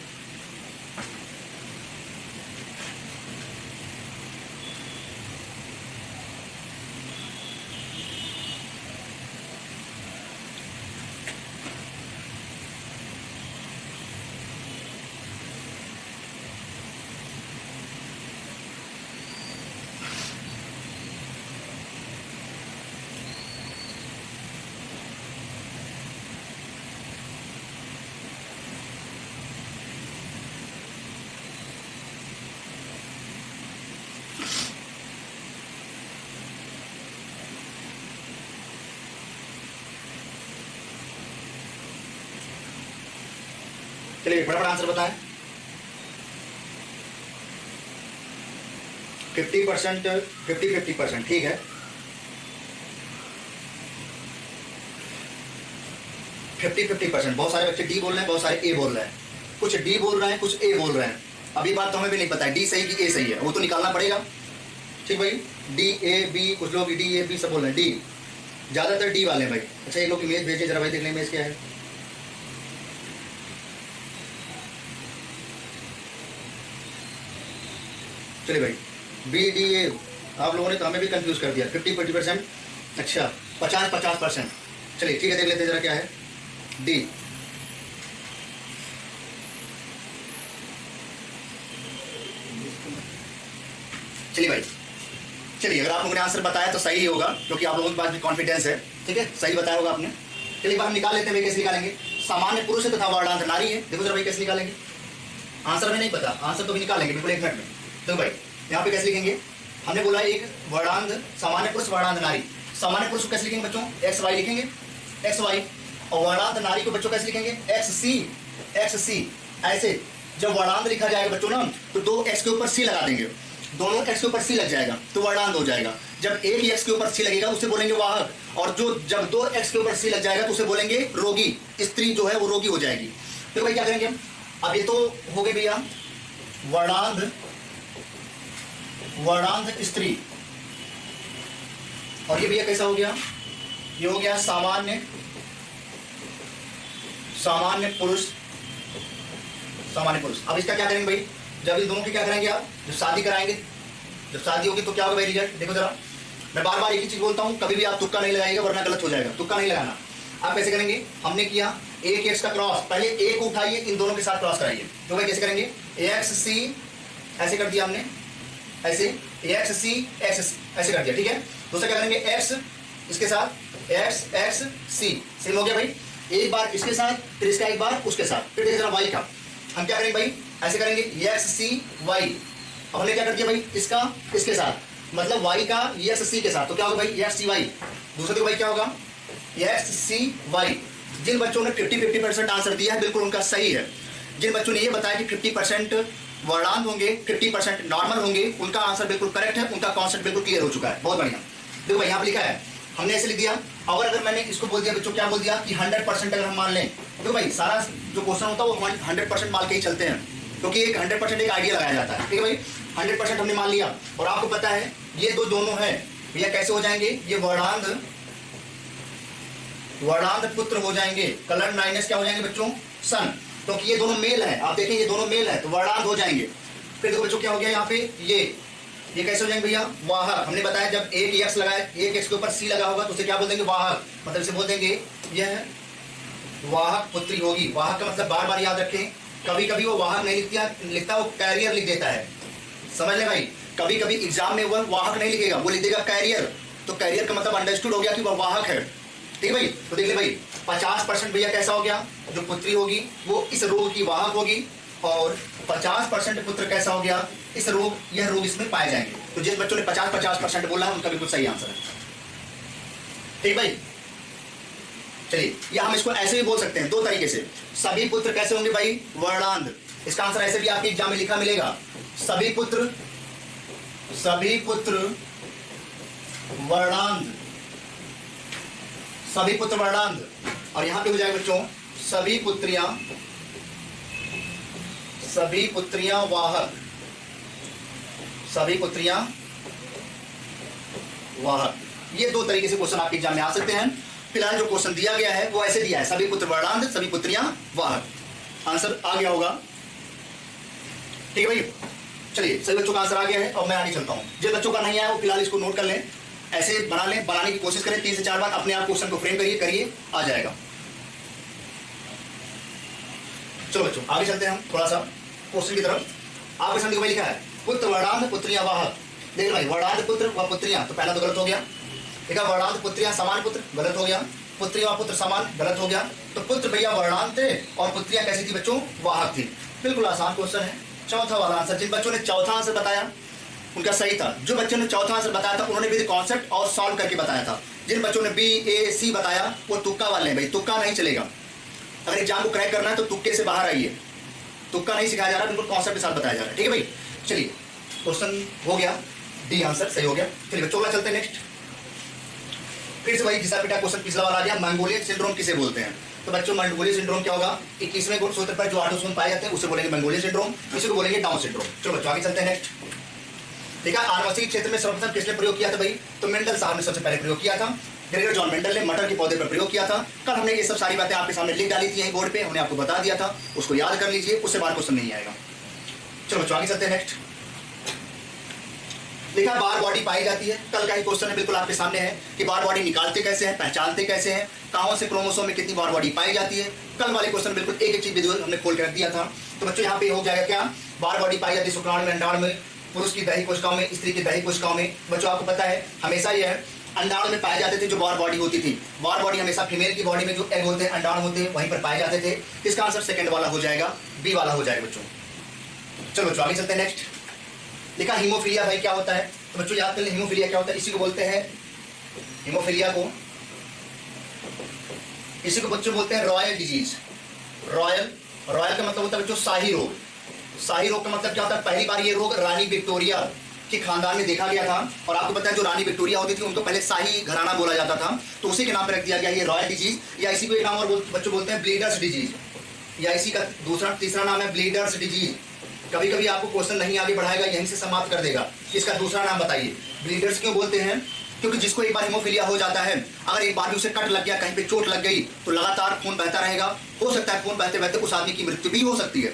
चलिए फटाफट आंसर बताएं। 50%, 50-50%, ठीक है। 50-50%। बहुत सारे बच्चे डी बोल रहे हैं, बहुत सारे ए बोल रहे हैं, कुछ डी बोल रहे हैं, कुछ ए बोल रहे हैं। अभी बात तो हमें भी नहीं पता है डी सही कि ए सही है, वो तो निकालना पड़ेगा। ठीक भाई, डी ए बी, कुछ लोग डी ए बी सब बोल रहे हैं, डी ज्यादातर डी वाले हैं भाई। अच्छा, ये लोग इमेज भेजिए जरा भाई, देख लें इमेज क्या है। चलिए भाई, बी डी ए, आप लोगों ने तो हमें भी कंफ्यूज कर दिया। 50-50%, अच्छा 50-50%। चलिए ठीक है, देख लेते हैं जरा क्या है डी। चलिए भाई, चलिए अगर आप लोगों ने आंसर बताया तो सही ही होगा, क्योंकि आप लोगों के पास भी कॉन्फिडेंस है। ठीक है, सही बताया होगा आपने। चलिए बार हम निकाल लेते हैं भाई, कैसे निकालेंगे। सामान्य पुरुष है तथा वर्णांत नारी है। देखो जरा भाई कैसे निकालेंगे, आंसर में नहीं पता, आंसर तो भी निकालेंगे बिल्कुल 1 मिनट में। देखो भाई यहाँ पे कैसे लिखेंगे, हमने बोला एक वर्णांत, सामान्य पुरुष वर्णांत नारी। सामान्य पुरुष को कैसे लिखेंगे बच्चों, एक्स वाई लिखेंगे, एक्स वाई। और वर्णांत नारी को बच्चों कैसे लिखेंगे, एक्स सी, एक्स सी। ऐसे जब वर्णांत लिखा जाएगा बच्चों ना, तो 2 एक्स के ऊपर सी लगा देंगे, दोनों एक्स के ऊपर सी लग जाएगा तो वर्णांत हो जाएगा। जब एक ही एक्स के ऊपर सी लगेगा उसे बोलेंगे वाहक, और जब 2 एक्स के ऊपर सी लग जाएगा तो उसे बोलेंगे रोगी। स्त्री जो है वो रोगी हो जाएगी। तो भाई क्या करेंगे हम, अब ये तो हो गए भैया वर्णांत, वर्णांत स्त्री। और ये भैया कैसा हो गया, ये हो गया सामान्य, सामान्य पुरुष, सामान्य पुरुष। अब इसका क्या करेंगे भाई, जब इन दोनों की क्या करेंगे आप, जब शादी कराएंगे, जब शादी होगी तो क्या होगा भाई रिजल्ट। देखो जरा, मैं बार बार एक ही चीज बोलता हूं, कभी भी आप तुक्का नहीं लगाइएगा वरना गलत हो जाएगा। तुक्का नहीं लगाना। आप कैसे करेंगे, हमने किया एक एक्स का क्रॉस, पहले ए को उठाइए, इन दोनों के साथ क्रॉस कराइए। तो भाई कैसे करेंगे, एक्स सी ऐसे कर दिया हमने, ऐसे एक्स सी एक्स ऐसे कर दिया। ठीक है, दूसरा क्या करेंगे, एक्स इसके साथ, एक्स एक्स सी, सेम हो गया भाई। एक बार इसके साथ, फिर इसका एक बार उसके साथ, फिर देखिए जरा वाई का हम क्या करेंगे भाई, ऐसे करेंगे एक्स सी वाई। अब हमने क्या कर दिया भाई, इसका इसके साथ, मतलब वाई का एक्स सी के साथ, तो क्या होगा भाई एक्स सी वाई। दूसरा देखो भाई क्या होगा, एक्स सी वाई। जिन बच्चों ने 50-50% आंसर दिया है बिल्कुल उनका सही है। जिन बच्चों ने ये बताया कि 50% वर्णांत होंगे, 50% नॉर्मल होंगे, उनका आंसर बिल्कुल करेक्ट है, उनका कॉन्सेप्ट बिल्कुल क्लियर हो चुका है। बहुत बढ़िया। देखो भाई यहाँ पे लिखा है, हमने ऐसे लिख दिया। और अगर मैंने इसको बोल दिया बच्चों, क्या बोल दिया कि 100% अगर हम मान लें, तो भाई सारा जो क्वेश्चन होता है वो 100% मान के ही चलते हैं, क्योंकि एक 100% एक आइडिया लगाया जाता है। ठीक है भाई, 100% हमने मान लिया। और आपको पता है ये दोनों है भैया कैसे हो जाएंगे, ये वर्णांत, वर्णांत पुत्र हो जाएंगे। कलर माइनस क्या हो जाएंगे बच्चों, सन, क्योंकि ये दोनों मेल है। आप देखें ये दोनों मेल है तो वर्णांत हो जाएंगे। फिर देखो बच्चों क्या हो गया यहाँ पे, ये कैसे हो जाएंगे भैया, वाहक। हमने बताया जब एक एक्स लगाए, एक एक्स के ऊपर सी लगा होगा तो उसे क्या बोल देंगे, वाहक। मतलब इसे बोल देंगे यह वाहक पुत्री होगी। वाहक का मतलब बार बार याद रखें, कभी कभी वो वाहक नहीं लिखता, वो कैरियर लिख देता है। समझ ले भाई, कभी कभी एग्जाम में वह वाहक नहीं लिखेगा, वो लिख देगा कैरियर। तो कैरियर का मतलब अंडरस्टूड हो गया कि वह वाहक है। ठीक है भाई, तो देख ले भाई 50% भैया कैसा हो गया, जो पुत्री होगी वो इस रोग की वाहक होगी, और 50% पुत्र कैसा हो गया, इस रोग, यह रोग इसमें पाए जाएंगे। तो जिस बच्चों ने 50-50% बोला है उनका बिल्कुल सही आंसर है। ठीक भाई, चलिए या हम इसको ऐसे भी बोल सकते हैं 2 तरीके से। सभी पुत्र कैसे होंगे भाई, वर्णांत। इसका आंसर ऐसे भी आपके एग्जाम में लिखा मिलेगा, सभी पुत्र, सभी पुत्र वर्णांत, सभी पुत्र वर्णांत। और यहां पे हो जाएगा बच्चों सभी पुत्रियां, सभी पुत्रियां वाहक, सभी पुत्रियां वाहक। ये दो तरीके से क्वेश्चन आपके एग्जाम में आ सकते हैं। फिलहाल जो क्वेश्चन दिया गया है वो ऐसे दिया है, सभी पुत्र वर्णांत, सभी पुत्रियां वाहक। आंसर आ गया होगा, ठीक है भाई। चलिए सभी बच्चों का आंसर आ गया है और मैं आगे चलता हूँ। जिन बच्चों का नहीं आया वो फिलहाल इसको नोट कर लें, ऐसे बना लें, बनाने की कोशिश करें 3 से 4 बार, अपने आप क्वेश्चन को फ्रेम करिए, आ जाएगा। चलो बच्चों आगे चलते हैं हम थोड़ा सा क्वेश्चन की तरफ। आपके सामने भाई लिखा है पुत्र वर्णांत पुत्रियां वाहक। देखिए भाई वर्णांत पुत्र व पुत्रियां, तो पहला तो गलत हो गया। देखा वर्णांत पुत्रियां समान पुत्र, गलत हो गया। पुत्रियां पुत्र समान, गलत हो गया। तो पुत्र भैया वर्णांत थे और पुत्रियां कैसी थी बच्चों, वाहक थी। बिल्कुल आसान क्वेश्चन है। चौथा वाला आंसर, जिन बच्चों ने चौथा आंसर बताया उनका सही था। जो बच्चों ने चौथा आंसर बताया था उन्होंने भी कॉन्सेप्ट और सॉल्व करके बताया था। जिन बच्चों ने बी ए सी बताया वो तुक्का वाले हैं भाई, तुक्का नहीं चलेगा। अगर एग्जाम को क्रैक करना है तो तुक्के से बाहर आइए, तुक्का नहीं सिखाया जा रहा, बिल्कुल कॉन्सेप्ट के साथ बताया जा रहा है, ठीक है भाई। चलिए क्वेश्चन हो गया, डी आंसर सही हो गया। चलिए बच्चों का चलते हैं नेक्स्ट। फिर से वही घिसा पिटा क्वेश्चन पिछला वाला आ गया, मंगोलियन सिंड्रोम किसे बोलते हैं। तो बच्चों मंगोलियन सिंड्रोम क्या होगा, 21वें गुणसूत्र पर जो ऑटोसोम पाए जाते हैं उसे बोलेंगे मंगोलियन सिंड्रोम, इसी को बोलेंगे डाउन सिंड्रोम। चलो बच्चों आगे चलते हैं नेक्स्ट। देखा आनुवंशिक क्षेत्र में सर्वप्रथम किसने प्रयोग किया था भाई, तो मेंडल साहब ने सबसे पहले प्रयोग किया था। ग्रेगर जॉन मेंडल ने मटर के पौधे पर प्रयोग किया था। कल हमने ये सब सारी बातें आपके सामने लिख डाली थी यहीं बोर्ड पे, हमने आपको बता दिया था, उसको याद कर लीजिए, उससे बार क्वेश्चन नहीं आएगा। चलो बच्चों आगे चलते हैं नेक्स्ट। देखा बार बॉडी पाई जाती है, कल का ही क्वेश्चन है बिल्कुल आपके सामने है कि बार बॉडी निकालते कैसे हैं, पहचानते कैसे हैं, कहां से क्रोमोसोम में कितनी बार बॉडी पाई जाती है। कल वाले क्वेश्चन बिल्कुल एक एक चीज विजुअल हमने खोल के रख दिया था। तो बच्चों यहाँ पे हो जाएगा क्या, बार बॉडी पाई जाती है शुक्राणु में, अंडाणु में, पुरुष की दही कोशिकाओं में, स्त्री की दही कोशिकाओं में। बच्चों आपको पता है हमेशा ये है अंडाणु में पाए जाते थे जो बार बॉडी होती थी। बार बॉडी हमेशा फीमेल की बॉडी में जो एग होते हैं, अंडाणु होते हैं, वहीं पर पाए जाते थे। इसका आंसर सेकंड वाला हो जाएगा, बी वाला हो जाएगा बच्चों। चलो बच्चों आगे चलते हैं नेक्स्ट। देखा हीमोफीलिया भाई क्या होता है, तो बच्चों याद कर लें हीमोफीलिया क्या होता है। इसी को बोलते हैं हीमोफीलिया को, इसी को बच्चों बोलते हैं रॉयल डिजीज। रॉयल, रॉयल का मतलब होता है बच्चों शाही रोग। शाही रोग का मतलब क्या होता है, पहली बार ये रोग रानी विक्टोरिया के खानदान में देखा गया था। और आपको पता है जो रानी विक्टोरिया होती थी उनको पहले शाही घराना बोला जाता था, तो उसी के नाम पर रख दिया गया ये रॉयल डिजीज। या इसी को एक नाम और बच्चों बोलते हैं ब्लीडर्स डिजीज, या इसी का दूसरा तीसरा नाम है ब्लीडर्स डिजीज। कभी कभी आपको क्वेश्चन नहीं आगे बढ़ाएगा, यहीं से समाप्त कर देगा, इसका दूसरा नाम बताइए। ब्लीडर्स क्यों बोलते हैं, क्योंकि जिसको एक बार हीमोफीलिया हो जाता है, अगर एक बार भी उसे कट लग गया, कहीं पे चोट लग गई, तो लगातार खून बहता रहेगा। हो सकता है खून बहते बहते उस आदमी की मृत्यु भी हो सकती है।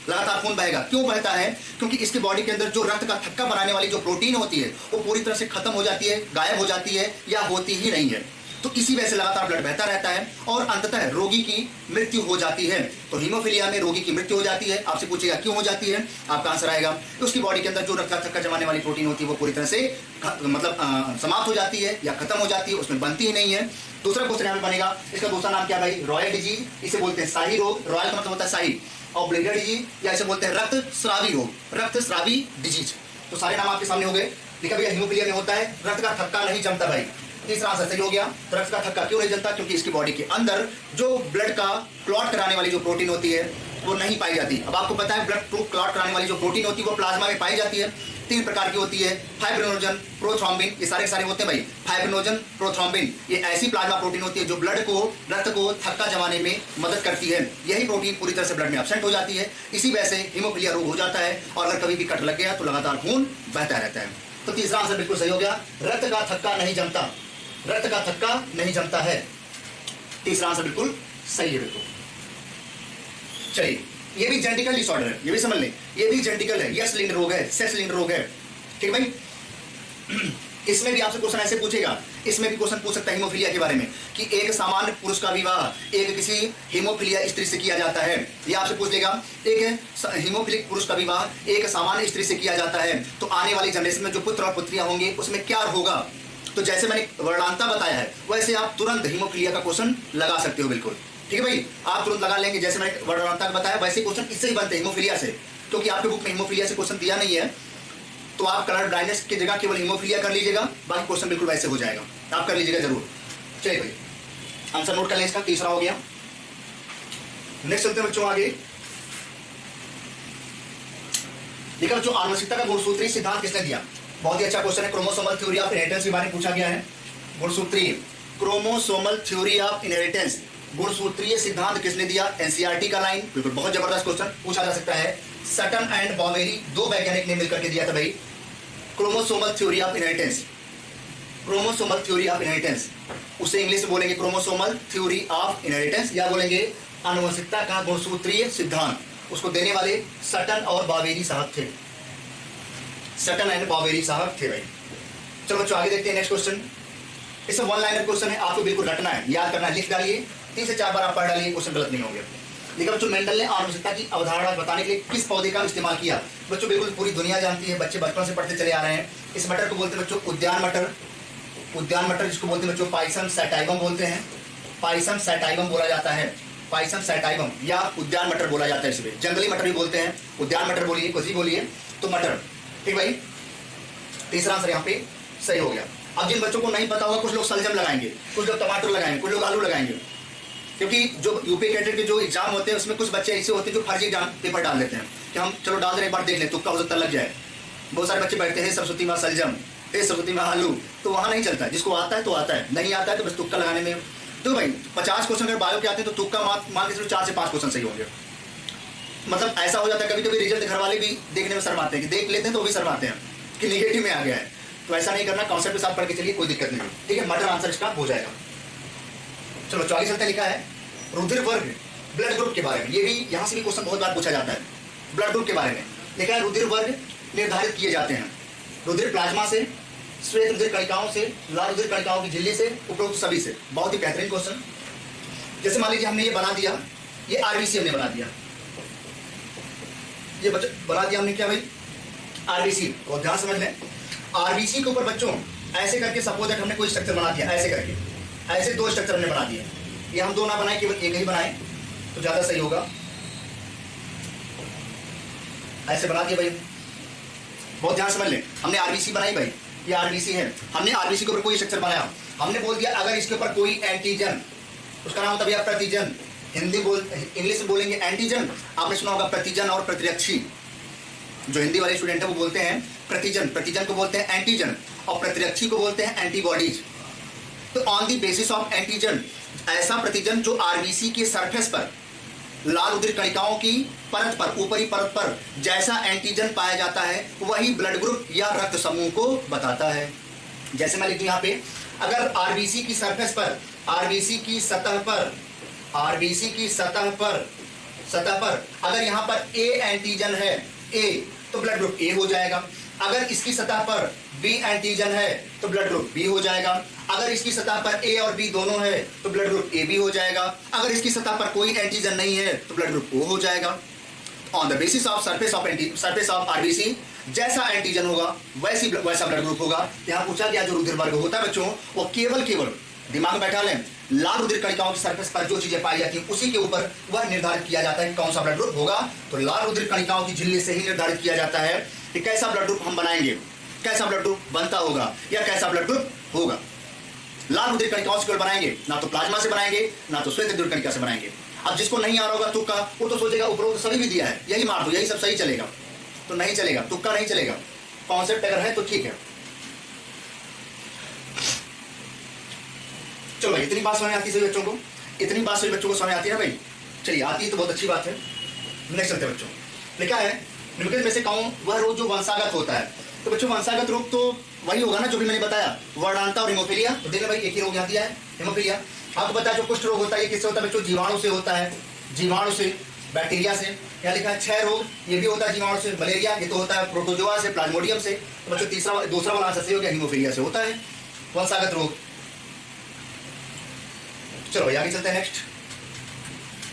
लगातार खून बहेगा, क्यों बहता है, क्योंकि इसके बॉडी के अंदर जो रक्त का थक्का बनाने वाली जो प्रोटीन होती है वो पूरी तरह से खत्म हो जाती है, गायब हो जाती है, या होती ही नहीं है। तो इसी वजह से लगातार ब्लड बहता रहता है और अंततः रोगी की मृत्यु हो जाती है। तो हीमोफीलिया में रोगी की मृत्यु हो जाती है। आपसे पूछेगा क्यों हो जाती है, आपका आंसर आएगा उसकी बॉडी के अंदर जो रक्त का थक्का जमाने वाली प्रोटीन होती है वो पूरी तरह से मतलब समाप्त हो जाती है या खत्म हो जाती है, उसमें बनती ही नहीं है। दूसरा क्वेश्चन यहाँ पे बनेगा, इसका दूसरा नाम क्या भाई, रॉयल डिजीज, इसे बोलते हैं शाही रोग। रॉयल का मतलब होता है शाही, और ब्लीडर डिजीज या इसे बोलते हैं रक्त स्रावी रोग, रक्त स्रावी डिजीज। तो सारे नाम आपके सामने हो गए। देखा भैया हीमोफीलिया में होता है रक्त का थक्का नहीं जमता भाई, तीसरा आंसर सही हो गया। रक्त का थक्का क्यों नहीं जमता, क्योंकि इसकी बॉडी के अंदर जो ब्लड का क्लॉट कराने वाली जो प्रोटीन होती है वो नहीं पाई जाती। अब आपको पता है ब्लड क्लॉट कराने वाली जो प्रोटीन होती है वो प्लाज्मा में पाई जाती है। 3 प्रकार की होती है, फाइब्रिनोजन, प्रोथ्रोम्बिन, ये सारे होते हैं भाई। फाइब्रिनोजन, प्रोथ्रोम्बिन, ये ऐसी प्लाज्मा प्रोटीन होती है जो ब्लड को, रक्त को थक्का जमाने में मदद करती है। यही प्रोटीन पूरी तरह से ब्लड में एब्सेंट हो जाती है, इसी वजह से हीमोफीलिया रोग हो जाता है। और अगर कभी भी कट लग गया तो लगातार खून बहता रहता है। तो तीसरा आंसर बिल्कुल सही हो गया, रक्त का थक्का नहीं जमता, रक्त का थक्का नहीं जमता है। तीसरा आंसर बिल्कुल सही है बिल्कुल। चलिए ये भी जेनेटिकल डिसऑर्डर है, ये भी समझ लें, ये भी जेनेटिकल है, यस लिंक्ड रोग है, सेक्स लिंक्ड रोग है, ठीक है भाई। इसमें भी आपसे क्वेश्चन ऐसे पूछेगा, इसमें भी क्वेश्चन पूछ सकता है हीमोफीलिया के बारे में कि एक सामान्य पुरुष का विवाह एक किसी हीमोफीलिया स्त्री से किया जाता है। ये आपसे पूछ लेगा, एक हीमोफीलिक पुरुष का विवाह एक सामान्य स्त्री से किया जाता है तो आने वाली जनरेशन में जो पुत्र और पुत्रियां होंगे उसमें क्या होगा। तो जैसे मैंने वर्णांता बताया है वैसे आप तुरंत हीमोफीलिया का क्वेश्चन लगा सकते हो बिल्कुल, ठीक है भाई। आप तुरंत लगा लेंगे, जैसे मैंने वर्णांता बताया वैसे क्वेश्चन इससे ही बनते हैं हीमोफीलिया से, क्योंकि आपके बुक में हीमोफीलिया से क्वेश्चन दिया नहीं है। तो आप कलर ब्लाइंडनेस की जगह केवल हीमोफीलिया कर लीजिएगा, बाकी क्वेश्चन बिल्कुल वैसे हो जाएगा, आप कर लीजिएगा जरूर। चलिए भाई आंसर नोट कर लें, इसका तीसरा हो गया। नेक्स्ट चलते हैं बच्चों आगे। देखा बच्चों आनुवंशिकता का गुणसूत्री सिद्धांत किसने दिया, बहुत ही अच्छा क्वेश्चन है। क्रोमोसोमल थ्योरी ऑफ इनहेरिटेंस के बारे में पूछा गया है। गुणसूत्री, क्रोमोसोमल थ्योरी ऑफ इनहेरिटेंस, गुणसूत्रीय सिद्धांत किसने दिया, एनसीईआरटी का लाइन, बिल्कुल बहुत जबरदस्त क्वेश्चन पूछा जा सकता है। सटन एंड बॉवेरी, 2 वैज्ञानिक ने मिलकर के दिया था भाई chromosomal theory of inheritance. Chromosomal theory of inheritance, उसे इंग्लिश में बोलेंगे क्रोमोसोमल थ्योरी ऑफ इनहेरिटेंस, या बोलेंगे आनुवंशिकता का गुणसूत्रीय सिद्धांत। उसको देने वाले सटन और बावेरी साहब थे, सटन एंड बावेरी साहब थे भाई। चलो बच्चों आगे देखते हैं नेक्स्ट क्वेश्चन। इसमें वन लाइनर क्वेश्चन है, आपको बिल्कुल रटना है, याद करना है, लिख डालिए, 3 से 4 बार आप पढ़ डालिए, क्वेश्चन गलत नहीं होंगे। लेकिन बच्चों मेंडल ने आनुवंशिकता की अवधारणा बताने के लिए किस पौधे का इस्तेमाल किया? बच्चों बिल्कुल पूरी दुनिया जानती है, बच्चे बचपन से पढ़ते चले आ रहे हैं। इस मटर को बोलते हैं बच्चों उद्यान मटर, उद्यान मटर जिसको बोलते हैं बच्चों पाइसम सैटाइवम बोलते हैं, पाइसम सैटाइवम बोला जाता है, पाइसम सैटाइवम या उद्यान मटर बोला जाता है। इसमें जंगली मटर भी बोलते हैं, उद्यान मटर बोलिए, कुछ भी बोलिए, तो मटर। ठीक भाई, तीसरा आंसर यहाँ पे सही हो गया। अब जिन बच्चों को नहीं पता होगा, कुछ लोग सलजम लगाएंगे, कुछ लोग टमाटर लगाएंगे, कुछ लोग आलू लगाएंगे, क्योंकि जो यूपी कैडेट के जो एग्जाम होते हैं उसमें कुछ बच्चे ऐसे होते हैं जो फर्जी एग्जाम पेपर डाल देते हैं कि हम चलो डाल दें, एक बार देख लें, तुक्का हो सकता लग जाए। बहुत सारे बच्चे बैठते हैं सरस्वती माँ सलजम, हे सरस्वती माँ आलू, तो वहाँ नहीं चलता। जिसको आता है तो आता है, नहीं आता है तो बस तुक्का लगाने में। तो भाई 50 क्वेश्चन अगर बायो के आते हैं तो तुक्का मान के चलो 4 से 5 क्वेश्चन सही होंगे। मतलब ऐसा हो जाता है, कभी कभी रिजल्ट घर वाले भी देखने में शर्माते हैं, कि देख लेते हैं तो वो भी शर्माते हैं कि निगेटिव में आ गया है। तो ऐसा नहीं करना, कॉन्सेप्ट के साथ पढ़ के चलिए, कोई दिक्कत नहीं। ठीक है, मटर आंसर इसका हो जाएगा। चलो 44 अंतर लिखा है रुधिर वर्ग, ब्लड ग्रुप के बारे में। ये भी यहाँ से भी क्वेश्चन बहुत बार पूछा जाता है, ब्लड ग्रुप के बारे में लिखा है। रुधिर वर्ग निर्धारित किए जाते हैं रुधिर प्लाज्मा से, श्वेत रुधिर कणिकाओं से, लाल रुधिर कणिकाओं की झिल्ली से, उपरोक्त सभी से। बहुत ही बेहतरीन क्वेश्चन। जैसे मान लीजिए हमने ये बना दिया, ये आरबीसी हमने बना दिया, ये बना दिया हमने क्या भाई, आरबीसी। और ध्यान समझ लें, आरबीसी के ऊपर बच्चों ऐसे करके सपोज दैट हमने कोई स्ट्रक्चर बना दिया, ऐसे करके, ऐसे 2 स्ट्रक्चर हमने बना दिए। ये हम 2 ना बनाए, केवल एक ही बनाए तो ज्यादा सही होगा। ऐसे बना दिया भाई, बहुत ध्यान समझ लें। हमने आरबीसी बनाई भाई, ये आरबीसी है, हमने आरबीसी के ऊपर कोई स्ट्रक्चर बनाया, हमने बोल दिया अगर इसके ऊपर कोई एंटीजन, उसका नाम होता है प्रतिजन, इंग्लिश में बोलेंगे एंटीजन। आपने सुना होगा प्रतिजन और प्रतिरक्षी। जो हिंदी वाले स्टूडेंट है वो बोलते हैं प्रतिजन, प्रतिजन को बोलते हैं एंटीजन, और प्रतिरक्षी को बोलते हैं एंटीबॉडीज। तो on the basis of antigen, ऐसा प्रतिजन जो आरबीसी के सरफेस पर, लाल रुधिर कणिकाओं की परत पर, ऊपरी परत पर जैसा एंटीजन पाया जाता है, वही ब्लड ग्रुप या रक्त समूह को बताता है। जैसे मैं लिखूं यहाँ पे, अगर आरबीसी की सरफेस पर, आरबीसी की सतह पर, आरबीसी की सतह पर अगर यहाँ पर ए एंटीजन है, ए, तो ब्लड ग्रुप ए हो जाएगा। अगर इसकी सतह पर बी एंटीजन है तो ब्लड ग्रुप बी हो जाएगा। अगर इसकी सतह पर ए और बी दोनों है तो ब्लड ग्रुप ए बी हो जाएगा। अगर इसकी सतह पर कोई एंटीजन नहीं है तो ब्लड ग्रुप ओ हो जाएगा। On the basis of surface of RBC, जैसा एंटीजन होगा वैसा ब्लड ग्रुप होगा। यहाँ पूछा गया जो रुधिर वर्ग होता है बच्चों, वो केवल दिमाग में बैठा लें, लाल रुधिर कणिकाओं की सरफेस पर जो चीजें पाई जाती हैं उसी के ऊपर वह निर्धारित किया जाता है कि कौन सा ब्लड ग्रुप होगा। तो लाल रुधिर कणिकाओं की झिल्ली से ही निर्धारित किया जाता है कि कैसा ब्लड ग्रुप हम बनाएंगे, कैसा ब्लड ग्रुप बनता होगा या कैसा ब्लड ग्रुप होगा। लाल रुधिर कणिकाओं से बनाएंगे, ना तो प्लाज्मा से बनाएंगे, ना तो श्वेत रुधिर कणिका से बनाएंगे। अब जिसको नहीं आ रहा होगा तुक्का, वो तो सोचेगा उपरोक्त सभी भी दिया है, यही मार दो, यही सब सही चलेगा। तो नहीं चलेगा, तुक्का नहीं चलेगा। कॉन्सेप्ट अगर है तो ठीक है। चलो भाई, इतनी बात समझ आती है सभी बच्चों को, इतनी बात सभी बच्चों को समझ आती है ना भाई। चलिए, आती है तो बहुत अच्छी बात है। नेक्स्ट चलते हैं बच्चों। लिखा है निम्नलिखित में से कौन वह रोग जो वंशागत होता है। तो बच्चों वंशागत रोग तो वही होगा ना जो भी मैंने बताया, वर्णांता और हिमोफीलिया। तो देखना भाई, एक ही रोग यहाँ दिया है, हिमोफीलिया। आपको पता है जो कुष्ठ रोग होता है ये किससे होता है बच्चों, जीवाणु से होता है, जीवाणु से, बैक्टीरिया से। यहाँ लिखा है क्षय रोग, ये भी होता है जीवाणु से। मलेरिया ये तो होता है प्रोटोजोआ से, प्लाज्मोडियम से। तो बच्चों दूसरा वाला आंसर सही हो गया, हिमोफीलिया से होता है वंशागत रोग। चलो भाई आगे चलते हैं नेक्स्ट।